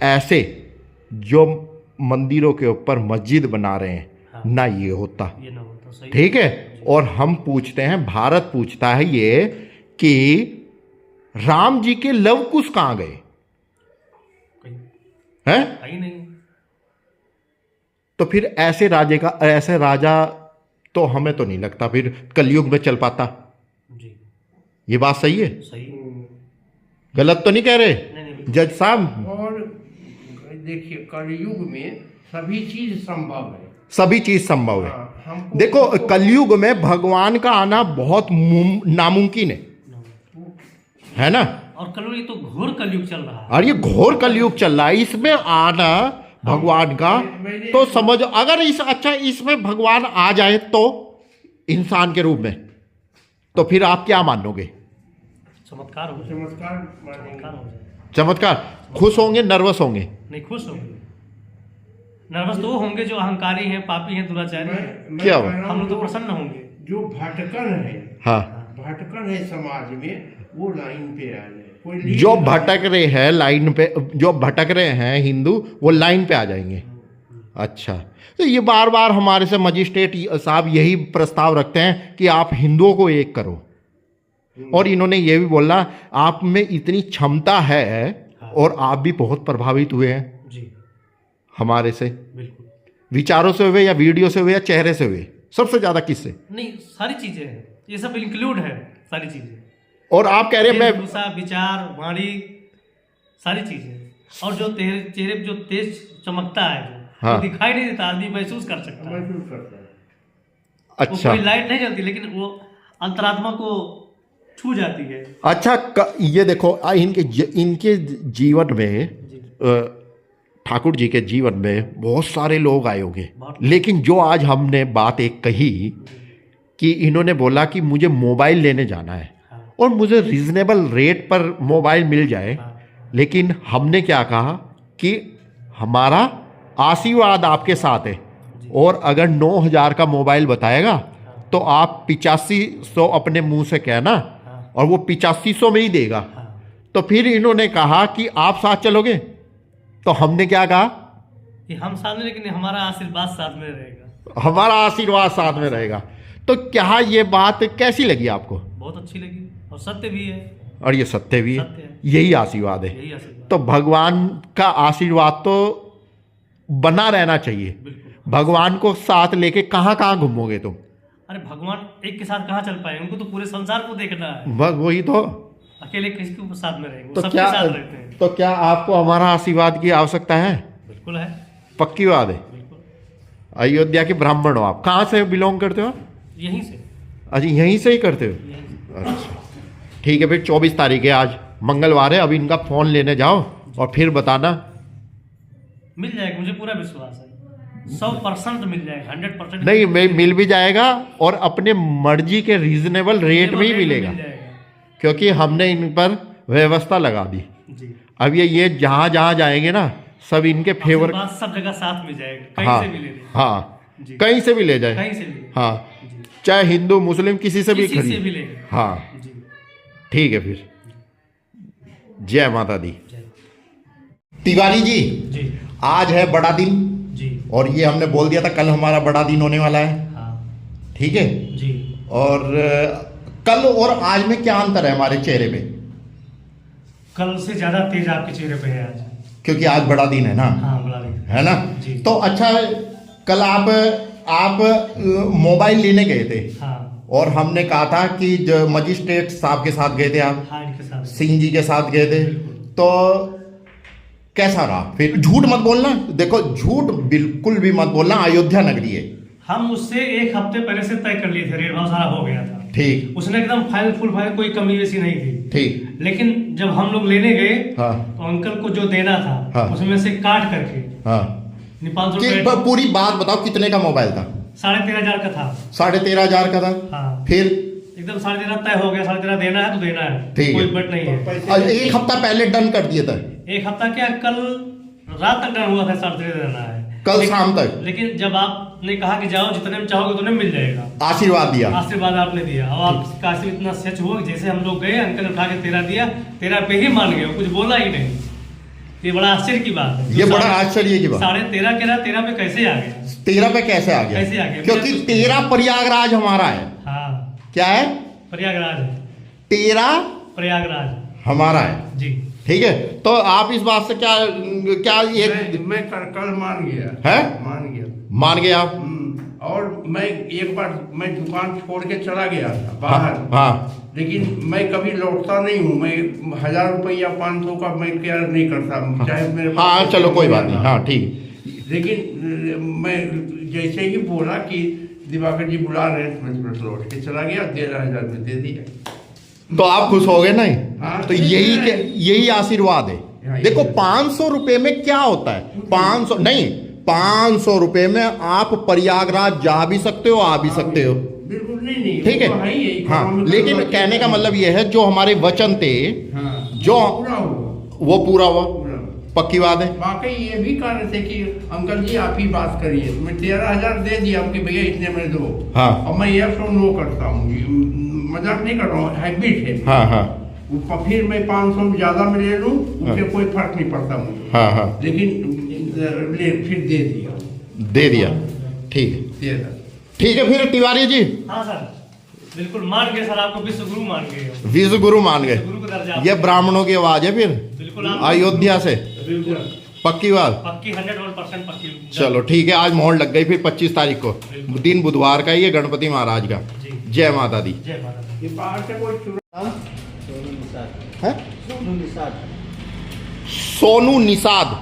ऐसे जो मंदिरों के ऊपर मस्जिद बना रहे हैं, हाँ। ना ये होता, ये ना होता। सही ठीक है। और हम पूछते हैं, भारत पूछता है ये कि राम जी के लव कुश कहां गए हैं? ही नहीं। तो फिर ऐसे राजा तो हमें तो नहीं लगता फिर कलयुग में चल पाता। जी ये बात सही है? सही। गलत तो नहीं कह रहे नहीं। जज साहब? और देखिए कलयुग में सभी चीज संभव है, सभी चीज संभव है। हमको देखो कलयुग में भगवान का आना बहुत नामुमकिन है ना। और कलयुग ये तो घोर कलयुग चल रहा है। और ये घोर कलयुग चल रहा है, इसमें आना भगवान का तो समझो, अगर इसमें भगवान आ जाए तो इंसान के रूप में, तो फिर आप क्या मानोगे? चमत्कार हो जाए। चमत्कार हो जाए। चमत्कार। खुश होंगे हैं, होंगे? नहीं खुश होंगे। नर्वस तो वो होंगे जो अहंकारी हैं, पापी हैं, दुराचारी हैं। क्या हम लोग तो प्रसन्न होंगे। जो भटकन है, हाँ, भटकन है समाज में, वो लाइन पे आ जाए। कोई जो भटक रहे हैं लाइन पे, जो भटक रहे हैं हिंदू, वो लाइन पे आ जाएंगे। अच्छा, तो ये बार बार हमारे से मजिस्ट्रेट साहब यही प्रस्ताव रखते हैं कि आप हिंदुओं को एक करो, और इन्होंने ये भी बोला आप में इतनी क्षमता है, हाँ। और आप भी बहुत प्रभावित हुए हैं जी हमारे से, बिल्कुल। विचारों से हुए या वीडियो से हुए या चेहरे से हुए? सबसे ज्यादा किससे? नहीं सारी चीजें हैं, ये सब इंक्लूड है सारी चीजें। और आप कह रहे हैं मैं विचार वाणी सारी चीजें, और जो चेहरे पे जो तेज चमकता है जो, हाँ। वो दिखाई नहीं देता, आदमी महसूस कर सकता है। महसूस करता है। अच्छा, वो कोई लाइट नहीं जलती, लेकिन वो अंतरात्मा को छू जाती है। अच्छा ये देखो इनके जीवन में, ठाकुर जी के जीवन में बहुत सारे लोग आए होंगे, लेकिन जो आज हमने बात एक कही कि इन्होंने बोला कि मुझे मोबाइल लेने जाना है, हाँ। और मुझे रीजनेबल रेट पर मोबाइल मिल जाए, हाँ। लेकिन हमने क्या कहा कि हमारा आशीर्वाद आपके साथ है, और अगर 9,000 का मोबाइल बताएगा तो आप 8500 अपने मुंह से कहना, और वो 8500 में ही देगा। तो फिर इन्होंने कहा कि आप साथ चलोगे, तो हमने क्या कहा कि हम साथ में, लेकिन हमारा आशीर्वाद साथ में रहेगा। हमारा आशीर्वाद साथ में रहेगा। तो क्या ये बात कैसी लगी आपको? बहुत अच्छी लगी, और सत्य भी है। और ये सत्य भी है, सत्य है। यही आशीर्वाद है। यही आशीर्वाद। तो भगवान का आशीर्वाद तो बना रहना चाहिए। बिल्कुल। भगवान को साथ लेके कहाँ कहाँ घूमोगे तुम? अरे भगवान एक के साथ कहाँ चल पाए, उनको तो पूरे संसार को देखना है। बस वही तो। अकेले किसके साथ में रहेंगे, वो तो सबके क्या साथ रहते हैं। तो क्या आपको हमारा आशीर्वाद की आवश्यकता है? बिल्कुल है। पक्की बात है। बिल्कुल। अयोध्या के ब्राह्मण हो आप, कहाँ से बिलोंग करते हो? यहीं से। अच्छा, यहीं से ही करते हो? यहीं से। अच्छा ठीक है, फिर 24 तारीख है, आज मंगलवार है, अभी इनका फोन लेने जाओ और फिर बताना। मिल जाएगा, मुझे पूरा विश्वास है। 100% मिल जाएगा, 100%। नहीं, मिल भी जाएगा, और अपने मर्जी के रीजनेबल रेट में ही मिलेगा, क्योंकि हमने इन पर व्यवस्था लगा दी। जी। अब ये जहाँ जहाँ जाएंगे ना, सब इनके फेवर। सब जगह साथ में जाएगा, कहीं हाँ, से भी ले ले। हाँ, जी। कहीं से भी ले जाए, कहीं से भी। हाँ, जी। चाहे हिंदू मुस्लिम किसी से भी किसी से खरीद। भी ले। हाँ जी। ठीक है, फिर जय माता दी। जय। तिवारी जी, जी। आज है बड़ा दिन, जी। और ये हमने बोल दिया था कल हमारा बड़ा दिन होने वाला है, हाँ। ठीक है। जी। और कल और आज में क्या अंतर है हमारे चेहरे पे? कल से ज्यादा तेज आपके चेहरे पे है आज, क्योंकि आज बड़ा दिन है ना। हाँ बड़ा दिन है ना जी। तो अच्छा, कल आप मोबाइल लेने गए थे। हाँ और हमने कहा था कि जो मजिस्ट्रेट साहब के साथ गए थे आप, हाँ इनके साथ सिंह जी के साथ गए थे, तो कैसा रहा? फिर झूठ मत बोलना, देखो झूठ बिल्कुल भी मत बोलना, अयोध्या नगरी है। हम उससे एक हफ्ते पहले से तय कर लिए थे, रेट भाव सारा हो गया था। ठीक। उसने एकदम फाइनल फुल फाइनल, कोई कमी वैसी नहीं थी। ठीक। लेकिन जब हम लोग लेने गए हाँ। तो अंकल को जो देना था हाँ। उसमें से काट करके हाँ 500 पूरी बात बताओ, कितने का मोबाइल था? 13,500 का था। 13,500 का था। हाँ। फिर एकदम 13,500 तय हो गया, 13,500 देना है तो देना है, ठीक कोई है। बट नहीं है। और एक हफ्ता पहले डन कर दिया था। एक हफ्ता क्या, कल रात तक डन हुआ था 13,500 देना है, कल शाम तक। लेकिन जब आपने कहा कि जाओ जितने में चाहोगे उतने में मिल जाएगा, आशीर्वाद दिया। आशीर्वाद आपने दिया, और आपका आशीर्वाद इतना सच हुआ कि जैसे हम लोग गए, अंकल ने उठा के 13 दिया, 13 पे ही मान गए, कुछ बोला ही नहीं। ये बड़ा आश्चर्य की बात है। ये बड़ा आश्चर्य की बात। 13.5 कह रहा, 13 पे कैसे आ गया? 13 पे कैसे आ गया? कैसे आ गया? क्योंकि 13 प्रयागराज हमारा है। हाँ क्या है? प्रयागराज है, 13 प्रयागराज हमारा है जी। ठीक है। तो आप इस बात से क्या क्या मैं कल मान गया है? मान गए आप? और मैं एक बार मैं दुकान छोड़ के चला गया था बाहर। हाँ। लेकिन मैं कभी लौटता नहीं हूँ, मैं 1000 रुपया 500 का मैं केयर नहीं करता, चाहे मेरे हाँ चलो कोई बात नहीं। हाँ ठीक। लेकिन मैं जैसे ही बोला कि दिवाकर जी बुला रहे हैं, मैं लौट के चला गया, 13,000 में दे दिया। तो आप खुश हो गए नहीं? हाँ, तो यही आशीर्वाद है। देखो 500 रुपए में क्या होता है? 500 नहीं, 500 रुपए में आप प्रयागराज जा भी सकते हो, आ भी सकते हो। बिल्कुल नहीं ठीक है। हाँ लेकिन कहने का मतलब यह है, जो हमारे वचन थे जो वो पूरा हुआ, पक्की बात है। वाकई ये भी कारण थे कि अंकल जी आप ही बात करिए, मैं 13,000 दे दिया कि भैया इतने में दो। हाँ। और मैं ये नो करता हूँ, मजाक नहीं कर रहा हूँ, हैबिट है। हाँ हाँ। फिर मैं 500 ज्यादा में ले लूँ, उससे कोई फर्क नहीं पड़ता मुझे। हाँ हाँ। लेकिन फिर दे दिया। दे दिया। ठीक है। ठीक है फिर तिवारी जी। हाँ सर बिल्कुल मान गए सर, आपको विश्व गुरु मान गए, विश्व गुरु मान गए। गुरु का दर्जा ये ब्राह्मणों की आवाज है फिर, बिल्कुल अयोध्या से। पक्की बात? पक्की 100% पक्की। चलो ठीक है, आज मोहर लग गई फिर 25 तारीख को, दिन बुधवार का ही है, गणपति महाराज का। जय माता दी। जय माता दी। ये बाहर से कोई सोनू निषाद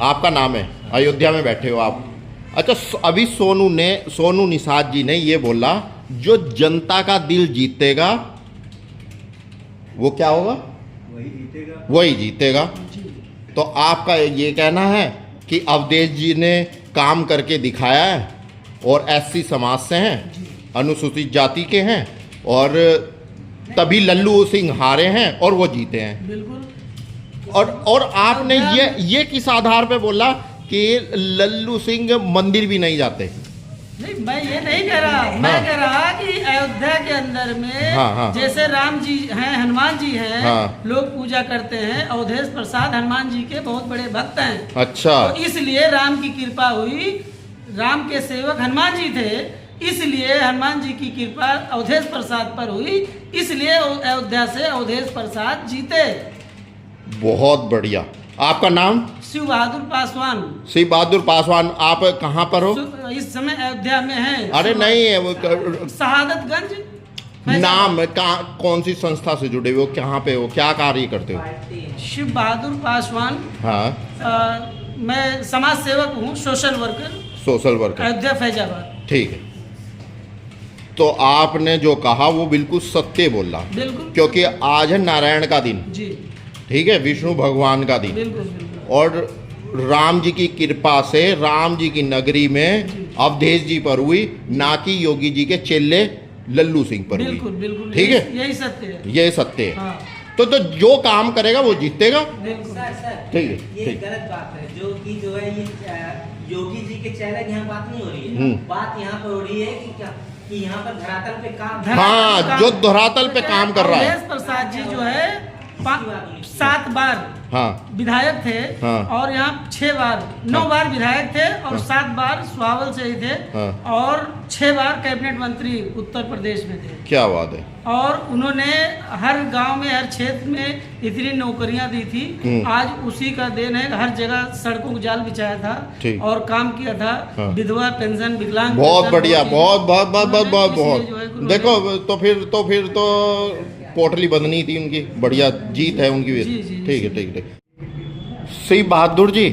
आपका नाम है, अयोध्या में बैठे हो आप। अच्छा अभी सोनू निषाद जी ने ये बोला, जो जनता का दिल जीतेगा वो क्या होगा? वही जीतेगा। तो आपका ये कहना है कि अवधेश जी ने काम करके दिखाया है, और SC समाज से हैं, अनुसूचित जाति के हैं, और तभी लल्लू सिंह हारे हैं और वो जीते हैं। बिल्कुल। और आपने ये किस आधार पे बोला कि लल्लू सिंह मंदिर भी नहीं जाते? नहीं मैं ये नहीं कह रहा, मैं कह रहा कि अयोध्या के अंदर में हाँ। जैसे राम जी हैं, हनुमान जी हैं, हाँ। लोग पूजा करते हैं। अवधेश प्रसाद हनुमान जी के बहुत बड़े भक्त हैं। अच्छा। तो इसलिए राम की कृपा हुई, राम के सेवक हनुमान जी थे, इसलिए हनुमान जी की कृपा अवधेश प्रसाद पर हुई, इसलिए अयोध्या से अवधेश प्रसाद जीते। बहुत बढ़िया। आपका नाम? शिव बहादुर पासवान। शिव बहादुर पासवान। आप कहाँ पर हो? इस समय अयोध्या में है। अरे नहीं है वो शहादतगंज। नाम कौन सी संस्था से जुड़े हो, कहाँ पे हो, क्या कार्य करते हो? शिव बहादुर पासवान। हाँ। मैं समाज सेवक हूँ, social worker. Social worker, Ayodhya Faizabad. ठीक है। तो आपने जो कहा वो बिल्कुल सत्य बोला। बिल्कुल। क्योंकि आज है नारायण का दिन। जी। ठीक है, विष्णु भगवान का दिन। बिल्कुल। और राम जी की कृपा से राम जी की नगरी में अवधेश जी पर हुई, ना कि योगी जी के चेले लल्लू सिंह पर हुई। बिल्कुल। ठीक है, यही सत्य है। ये सत्य है। हाँ। तो जो काम करेगा वो जीतेगा। सर ठीक है, ये ठीक। गलत बात है, जो है ये योगी जी के चेहरे यहाँ बात नहीं हो रही है। बात यहाँ पर हो रही है कि यहाँ पर धरातल पे काम। हाँ, जो धरातल पे काम कर रहा है। अवधेश प्रसाद जी जो है 7 बार हाँ विधायक थे हाँ। और यहाँ 6 बार 9 बार विधायक थे और 7 बार सुहावल से ही थे हाँ। और 6 बार कैबिनेट मंत्री उत्तर प्रदेश में थे। क्या बात है। और उन्होंने हर गांव में हर क्षेत्र में इतनी नौकरियां दी थी। आज उसी का देन है, हर जगह सड़कों को जाल बिछाया था ठीक। और काम किया था। हाँ। विधवा पेंशन, विकलांग बहुत पेंशन, बढ़िया, बहुत बहुत बहुत बहुत बहुत इसलिए बहुत जो है कि देखो तो फिर तो पोटली बंधनी थी उनकी। बढ़िया जीत है उनकी भी। जी, जी, ठीक है ठीक है। सी बहादुर जी,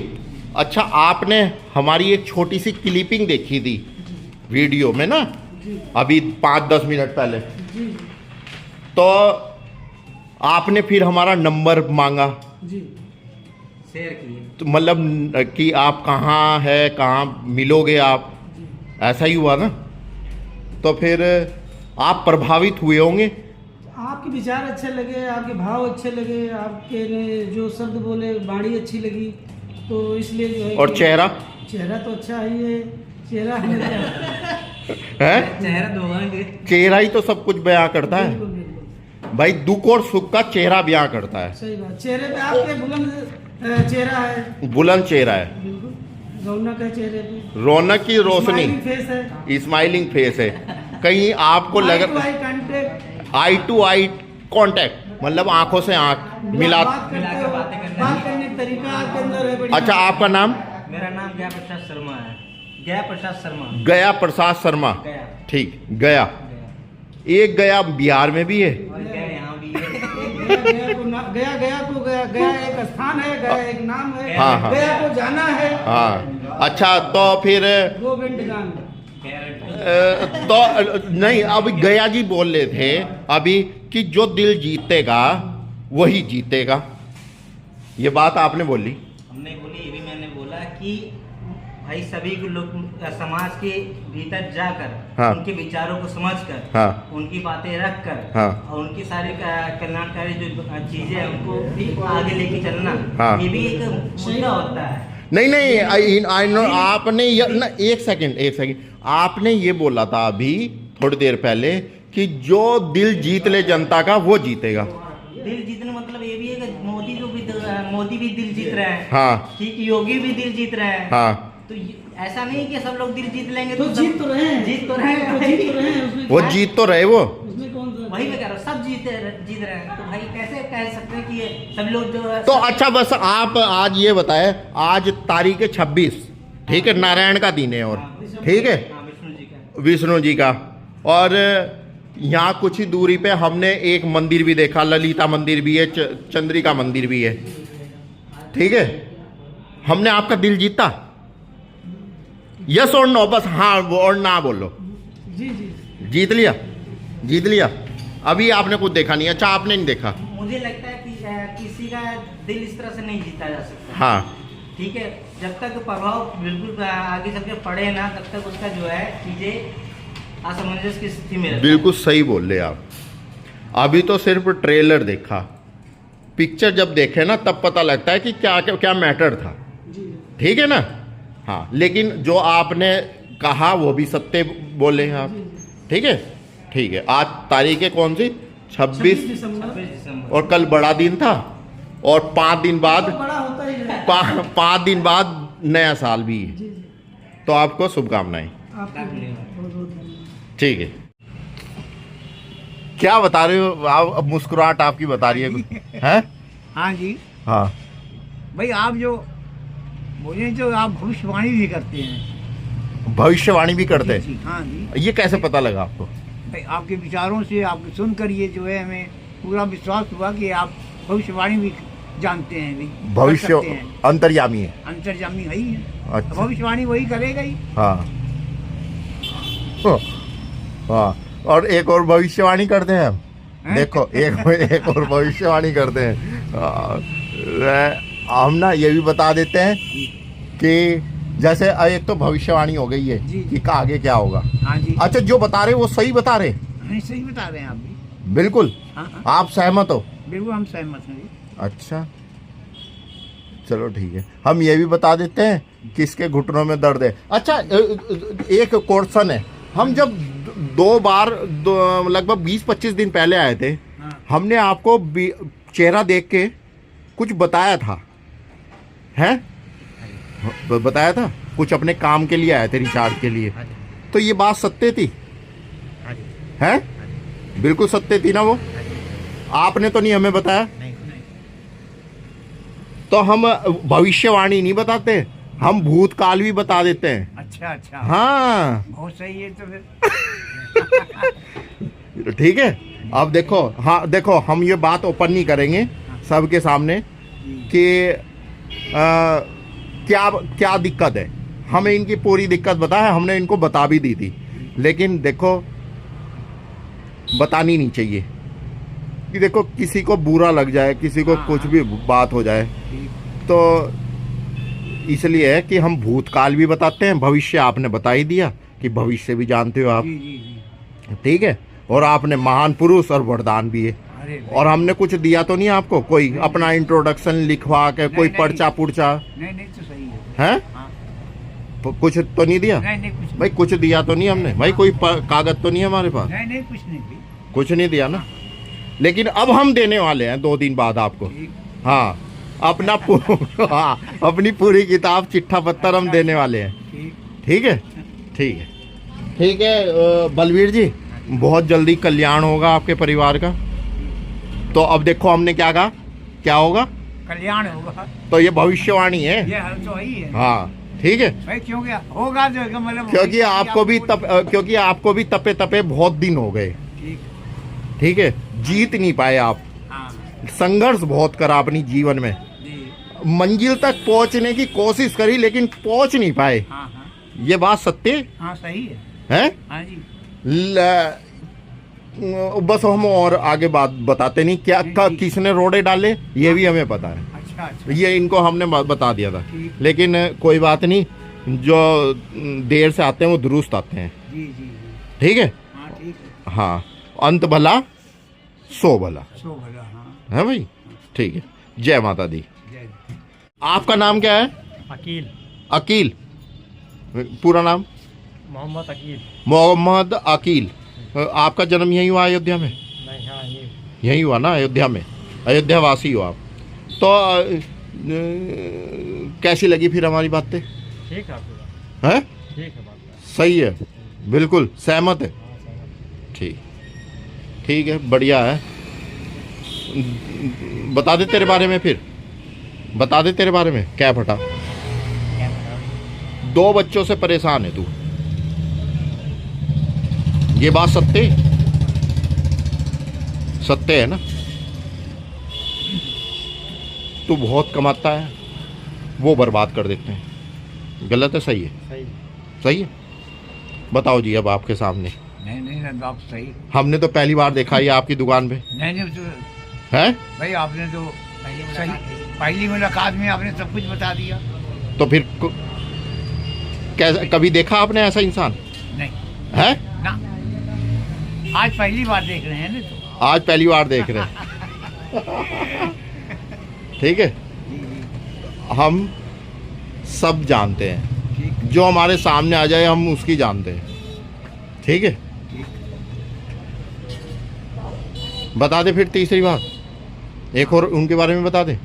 अच्छा आपने हमारी एक छोटी सी क्लिपिंग देखी थी वीडियो में ना, अभी 5-10 मिनट पहले, तो आपने फिर हमारा नंबर मांगा जी शेयर किए। तो मतलब कि आप कहाँ है, कहाँ मिलोगे आप, ऐसा ही हुआ ना। तो फिर आप प्रभावित हुए होंगे। आपके विचार अच्छे लगे, आपके भाव अच्छे लगे, आपके ने जो शब्द बोले वाणी अच्छी लगी, तो इसलिए जो है और कि- चेहरा चेहरा तो अच्छा ही है। चेहरा हमें है, चेहरा दोगे। चेहरा ही तो सब कुछ बयां करता है बिल्कुल बिल्कुल भाई। दुख और सुख का चेहरा बयां करता है। सही बात। चेहरे पे आपके बुलंद चेहरा है, बुलंद चेहरा है, बिल्कुल रौनक है चेहरे पे, रौनक की रोशनी, स्माइलिंग फेस है, स्माइलिंग फेस है। कहीं आपको लग eye contact, eye to eye contact, मतलब आंखों से आंख मिला। बात करते हो, बात करने का तरीका आपके अंदर है बढ़िया। अच्छा आपका नाम? मेरा नाम गया प्रसाद शर्मा है। गया प्रसाद शर्मा। गया प्रसाद शर्मा। गया। ठीक, गया। एक गया बिहार में भी है। और गया यहाँ भी है। गया एक स्थान है, गया एक नाम है। हाँ, हाँ। गया को जाना है। हाँ अच्छा, तो फिर गोविंद गान तो नहीं, अभी गया जी बोल रहे थे अभी कि जो दिल जीतेगा वही जीतेगा, ये बात आपने बोली। हमने बोली, ये भी मैंने बोला कि भाई सभी को लोग समाज के भीतर जाकर हाँ। उनके विचारों को समझकर हाँ। उनकी बातें रखकर हाँ। और उनकी सारी कल्याणकारी जो चीजें हैं उनको भी आगे लेके चलना, हाँ। ये भी एक मुद्दा होता है। नहीं आई नो, आपने ना एक सेकंड आपने ये बोला था अभी थोड़ी देर पहले कि जो दिल जीत ले जनता का वो जीतेगा। दिल जीतने मतलब ये भी है कि मोदी भी दिल जीत रहे हैं। हाँ ठीक, योगी भी दिल जीत रहे हैं। हाँ, तो ऐसा नहीं कि सब लोग दिल जीत लेंगे तो जीत तो रहे हैं, जीत तो रहे हैं तो जीत तो रहे हैं, उसमें वो जीत तो रहे वो। उसमें कौन सा वही मैं कह रहा हूँ, सब जीत रहे हैं। तो भाई कैसे कह सकते हैं कि ये सब लोग जो तो अच्छा बस आप आज ये बताएं, आज तारीख है 26, ठीक है, नारायण का दिन है और ठीक है, हाँ, विष्णु जी का। विष्णु जी का। और यहाँ कुछ ही दूरी पे हमने एक मंदिर भी देखा, ललिता मंदिर भी है, चंद्रिका मंदिर भी है, ठीक है। हमने आपका दिल जीता? यस और नो, बस हाँ और ना बोलो। जी जी जीत लिया, जीत लिया। अभी आपने कुछ देखा नहीं? अच्छा आपने नहीं देखा? मुझे लगता है कि किसी का दिल इस तरह से नहीं जीता जा सकता। हाँ ठीक है, जब तक प्रभाव बिल्कुल आगे चल के पड़े ना, तब तक उसका जो है चीजें असमंजस की स्थिति में रहती है। बिल्कुल सही बोल रहे आप। अभी तो सिर्फ ट्रेलर देखा, पिक्चर जब देखे ना तब पता लगता है कि क्या क्या, क्या मैटर था, ठीक है ना। हाँ, लेकिन जो आपने कहा वो भी सत्य बोले हैं आप, ठीक है, ठीक है। आज तारीख है कौन सी? 26 दिसंबर। 26 दिसंबर। और कल बड़ा दिन था और 5 दिन बाद तो बड़ा होता ही है। 5 दिन बाद नया साल भी है। जी जी तो आपको शुभकामनाएं, आपको बहुत बहुत धन्यवाद। ठीक है। क्या बता रहे हो आप? अब मुस्कुराहट आपकी बता रही है, हैं? हाँ जी, हाँ भाई आप जो बोले जो आप भविष्यवाणी भी करते हैं। भविष्यवाणी भी करते हैं, जी, हाँ जी, ये कैसे पता लगा आपको? भाई आपके विचारों से आपके सुनकर ये जो है हमें पूरा विश्वास हुआ कि आप भविष्यवाणी भी जानते हैं, भी कर भविष्य सकते हैं। अंतर्यामी है। अंतर्जामी है ही है। अच्छा। भविष्यवाणी वही करेगा ही। हाँ हाँ, और एक और भविष्यवाणी करते हैं हम। हैं? देखो एक और भविष्यवाणी करते हैं। हम ना ये भी बता देते हैं कि जैसे एक तो भविष्यवाणी हो गई है जी। कि आगे क्या होगा। हाँ जी, अच्छा, जो बता रहे वो सही बता रहे? नहीं सही बता रहे हैं आप भी। बिल्कुल। हाँ हाँ, आप सहमत हो? बिल्कुल हम सहमत हैं जी। अच्छा चलो ठीक है। हम ये भी बता देते हैं किसके घुटनों में दर्द है। अच्छा एक क्वेश्चन है, हम जब 2 बार लगभग 20-25 दिन पहले आए थे, हाँ। हमने आपको चेहरा देख के कुछ बताया था, हैं? बताया था कुछ अपने काम के लिए आए थे, रिचार्ज के लिए। तो ये बात सत्य थी, हैं? बिल्कुल सत्य थी ना वो? आपने तो नहीं हमें बताया। तो हम भविष्यवाणी नहीं बताते, हम भूतकाल भी बता देते हैं। अच्छा अच्छा, हाँ बहुत सही है। तो फिर ठीक है। अब देखो, हाँ देखो, हम ये बात ओपन नहीं करेंगे सबके सामने कि क्या क्या दिक्कत है। हमें इनकी पूरी दिक्कत बता है, हमने इनको बता भी दी थी, लेकिन देखो बतानी नहीं चाहिए कि देखो किसी को बुरा लग जाए, किसी को कुछ भी बात हो जाए। तो इसलिए है कि हम भूतकाल भी बताते हैं, भविष्य आपने बता ही दिया कि भविष्य भी जानते हो आप, ठीक है। और आपने महान पुरुष और वरदान भी है। और हमने कुछ दिया तो नहीं आपको, कोई अपना इंट्रोडक्शन लिखवा के, कोई पर्चा पुर्चा? नहीं तो सही है, कुछ तो नहीं दिया नहीं कुछ भाई, कुछ दिया तो नहीं हमने भाई, कोई कागज तो नहीं है हमारे पास? नहीं कुछ नहीं दिया ना। लेकिन अब हम देने वाले हैं 2 दिन बाद आपको, हाँ अपना हाँ, अपनी पूरी किताब चिट्ठा पत्तर हम देने वाले हैं। ठीक है, ठीक है, ठीक है। बलवीर जी, बहुत जल्दी कल्याण होगा आपके परिवार का। तो अब देखो हमने क्या कहा, क्या होगा? कल्याण होगा। तो ये भविष्यवाणी है, ये तो वही है। हाँ ठीक है भाई, क्योंकि होगा जो मतलब, क्योंकि आपको भी तपे तपे बहुत दिन हो गए, ठीक है। जीत नहीं पाए आप, संघर्ष बहुत करा अपनी जीवन में, मंजिल तक पहुंचने की कोशिश करी लेकिन पहुंच नहीं पाए। ये बात सत्य सही है? हाँ जी। बस हम और आगे बात बताते नहीं, क्या किसने रोड़े डाले ये भी हमें पता है। अच्छा। ये इनको हमने बता दिया था, लेकिन कोई बात नहीं, जो देर से आते हैं वो दुरुस्त आते हैं। ठीक है, हाँ, अंत भला सो भला है भाई। ठीक है, जय माता दी। आपका नाम क्या है? अकील। अकील, पूरा नाम? मोहम्मद अकील। मोहम्मद अकील। आपका जन्म यहीं हुआ अयोध्या में? नहीं, हाँ यहीं हुआ ना, अयोध्या में, अयोध्या वासी हो आप। तो कैसी लगी फिर हमारी बातें? ठीक है, ठीक है, बात सही है, बिल्कुल सहमत है। ठीक, ठीक है, बढ़िया है। बता दे तेरे बारे में, फिर बता दे तेरे बारे में क्या फटा। 2 बच्चों से परेशान है तू, ये बात सत्य है ना? तू बहुत कमाता है, वो बर्बाद कर देते हैं। गलत है, सही है? सही है। बताओ जी, अब आपके सामने। नहीं आप सही। हमने तो पहली बार देखा ये आपकी दुकान पे। नहीं है भाई, आपने तो पहली मुलाकात में आपने सब कुछ बता दिया। तो फिर कैसा, कभी देखा आपने ऐसा इंसान? नहीं है ना, आज पहली बार देख रहे हैं ना। तो आज पहली बार देख रहे हैं। ठीक है, हम सब जानते हैं, जो हमारे सामने आ जाए हम उसकी जानते हैं। ठीक है, बता दे फिर तीसरी बात, एक और उनके बारे में बता दे।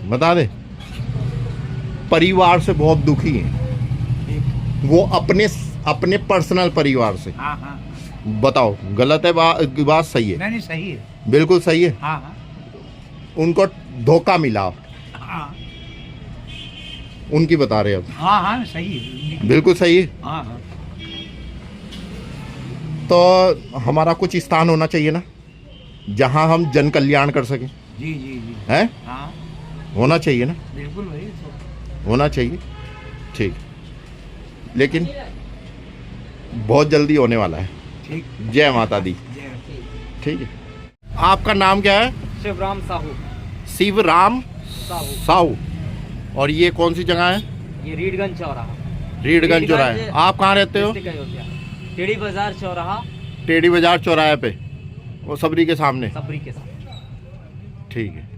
बता दे। परिवार से बहुत दुखी हैं वो, अपने पर्सनल परिवार से। बताओ, गलत है बात सही है? नहीं सही है, बिल्कुल सही है। उनको धोखा मिला, उनकी बता रहे अब। हाँ सही है, बिल्कुल सही है। तो हमारा कुछ स्थान होना चाहिए ना, जहां हम जन कल्याण कर सकें। जी है, होना चाहिए ना? बिल्कुल वही होना चाहिए। ठीक, लेकिन बहुत जल्दी होने वाला है। ठीक, जय माता दी। ठीक है, आपका नाम क्या है? शिवराम साहू। शिवराम साहू। और ये कौन सी जगह है? ये रीडगंज चौराहा। रीडगंज चौराहा। आप कहाँ रहते हो? टेढ़ी बाजार चौराहा। टेढ़ी बाजार चौराहे पे, वो सबरी के सामने? सबरी के सामने। ठीक है।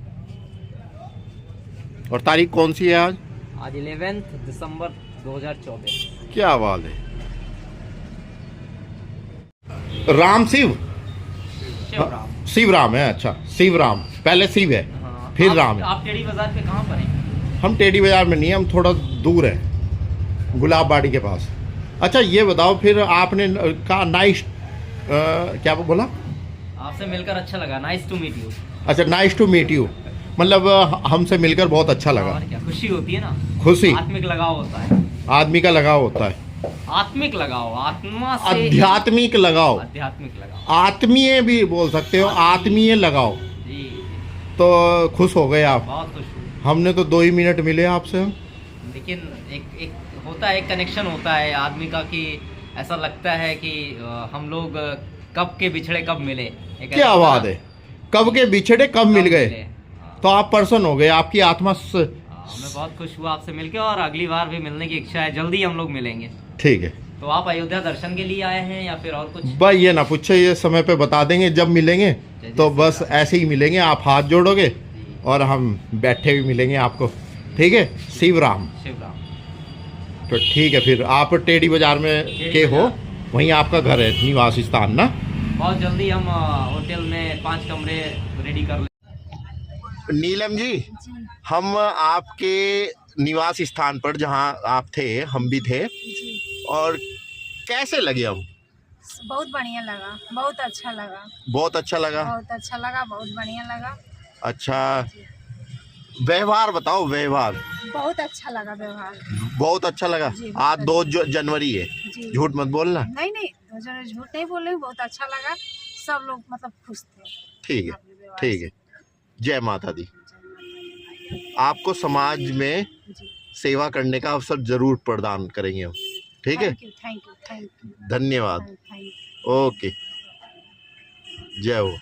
और तारीख कौन सी है आज? आज 11 दिसंबर 2024। क्या बात है। राम शिव? शिवराम है, अच्छा शिवराम। पहले शिव है, हाँ, फिर आप- राम है। आप टेढ़ी बाजार पे कहाँ पर हैं? हम टेढ़ी बाजार में नहीं, हम थोड़ा दूर है, गुलाब बाड़ी के पास। अच्छा ये बताओ, फिर आपने कहा नाइस, क्या बोला? आपसे मिलकर अच्छा लगा, नाइस टू मीट यू। अच्छा, नाइस टू मीट यू, मतलब हमसे मिलकर बहुत अच्छा लगा। और क्या, खुशी होती है ना, खुशी, आत्मिक लगाव होता है, आदमी का लगाव होता है, आत्मिक लगाव, आत्मा से, आध्यात्मिक लगाव, आध्यात्मिक लगाव, आत्मीय भी बोल सकते हो, आत्मीय लगाव। जी तो खुश हो गए आप? बहुत खुश हूँ। हमने तो 2 ही मिनट मिले आपसे। लेकिन एक होता है, एक कनेक्शन होता है आदमी का कि ऐसा लगता है कि हम लोग कब के बिछड़े कब मिले। क्या बात है, कब के बिछड़े कब मिल गए। हाँ। तो आप पर्सन हो गए, आपकी आत्मा मैं बहुत खुश हुआ आपसे मिलके, और अगली बार भी मिलने की इच्छा है, जल्दी हम लोग मिलेंगे। ठीक है। तो आप अयोध्या दर्शन के लिए आए हैं या फिर और कुछ? भाई ये ना पूछो, ये समय पे बता देंगे जब मिलेंगे, तो बस ऐसे ही मिलेंगे, आप हाथ जोड़ोगे और हम बैठे भी मिलेंगे आपको। ठीक है, शिव राम। शिवराम। तो ठीक है, फिर आप टेढ़ी बाजार में के हो, वहीं आपका घर है, निवास स्थान ना? बहुत जल्दी हम होटल में 5 कमरे रेडी कर ले। नीलम जी, हम आपके निवास स्थान पर जहाँ आप थे, हम भी थे, और कैसे लगे हम? बहुत बढ़िया लगा, बहुत अच्छा लगा, बहुत अच्छा लगा। बहुत अच्छा लगा, बहुत बढ़िया लगा। अच्छा, व्यवहार बताओ, व्यवहार। बहुत अच्छा लगा व्यवहार। बहुत अच्छा लगा। जी, आज 2 जनवरी है, जी। झूठ मत बोलना। नहीं नहीं, झूठ नहीं बोल रही, बहुत अच्छा लगा, सब लोग मतलब खुश थे। ठीक है, आपके व्यवहार ठीक है। जय माता दी। आपको समाज में जी। सेवा करने का अवसर जरूर प्रदान करेंगे हम। ठीक है, thank you, thank you, thank you, धन्यवाद। Thank you. ओके, जय हो।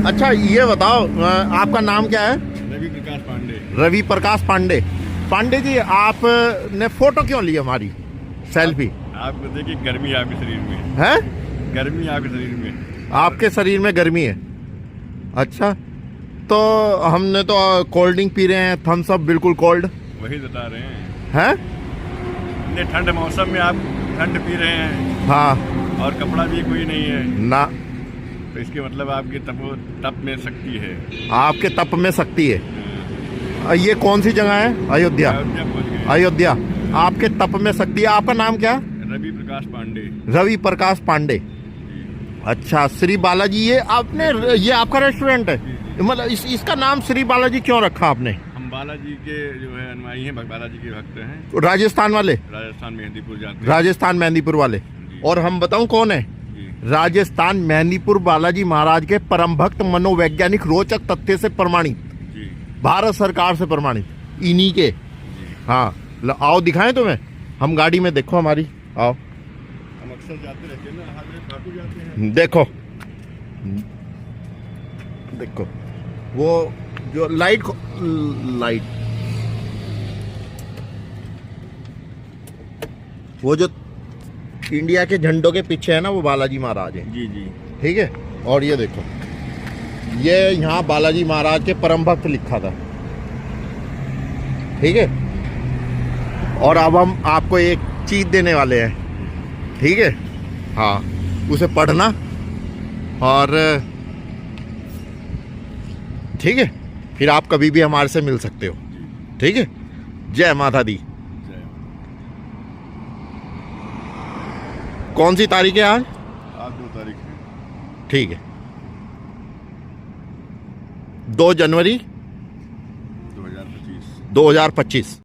अच्छा ये बताओ, आपका नाम क्या है? रवि प्रकाश पांडे। रवि प्रकाश पांडे। पांडे जी, आपने फोटो क्यों ली हमारी सेल्फी? आपको देखिए, गर्मी आपके शरीर में है, गर्मी आपके शरीर में, आपके शरीर में गर्मी है। अच्छा, तो हमने तो कोल्ड ड्रिंक पी रहे हैं, थम्स अप बिल्कुल कोल्ड वही बता रहे हैं। है। इतने ठंड मौसम में आप ठंड पी रहे हैं, हाँ और कपड़ा भी कोई नहीं है, ना, तो इसके मतलब आपके तप में शक्ति है। आपके तप में शक्ति है। ये कौन सी जगह है? अयोध्या। अयोध्या पहुंच गए। अयोध्या, आपके तप में शक्ति है। आपका नाम क्या? रवि प्रकाश पांडे। रवि प्रकाश पांडे। अच्छा, श्री बालाजी, ये आपने, ये आपका रेस्टोरेंट है? मतलब इसका नाम श्री बालाजी क्यों रखा आपने? हम बालाजी के जो है अनुयायी हैं, बालाजी के भक्त हैं। राजस्थान वाले? राजस्थान मेहंदीपुर जाते हैं। राजस्थान मेहंदीपुर वाले। और हम बताऊं कौन है? राजस्थान मेहंदीपुर बालाजी महाराज के परम भक्त, मनोवैज्ञानिक रोचक तथ्य से प्रमाणित, भारत सरकार से प्रमाणित, इन्हीं के। हाँ, आओ दिखाएं तुम्हें, हम गाड़ी में, देखो हमारी, आओ। हम अक्सर जाते रहते हैं ना, हाल खाटू जाते हैं। देखो, देखो वो जो लाइट वो जो इंडिया के झंडों के पीछे है ना, वो बालाजी महाराज है। जी जी। ठीक है, और ये देखो, ये यहाँ बालाजी महाराज के परम भक्त लिखा था। ठीक है, और अब हम आपको एक चीज देने वाले हैं। ठीक है, हाँ, उसे पढ़ना, और ठीक है, फिर आप कभी भी हमारे से मिल सकते हो। ठीक है, जय माता दी। कौन सी तारीख है आज? आज 2 तारीख है। ठीक है, 2 जनवरी 2025। 2025।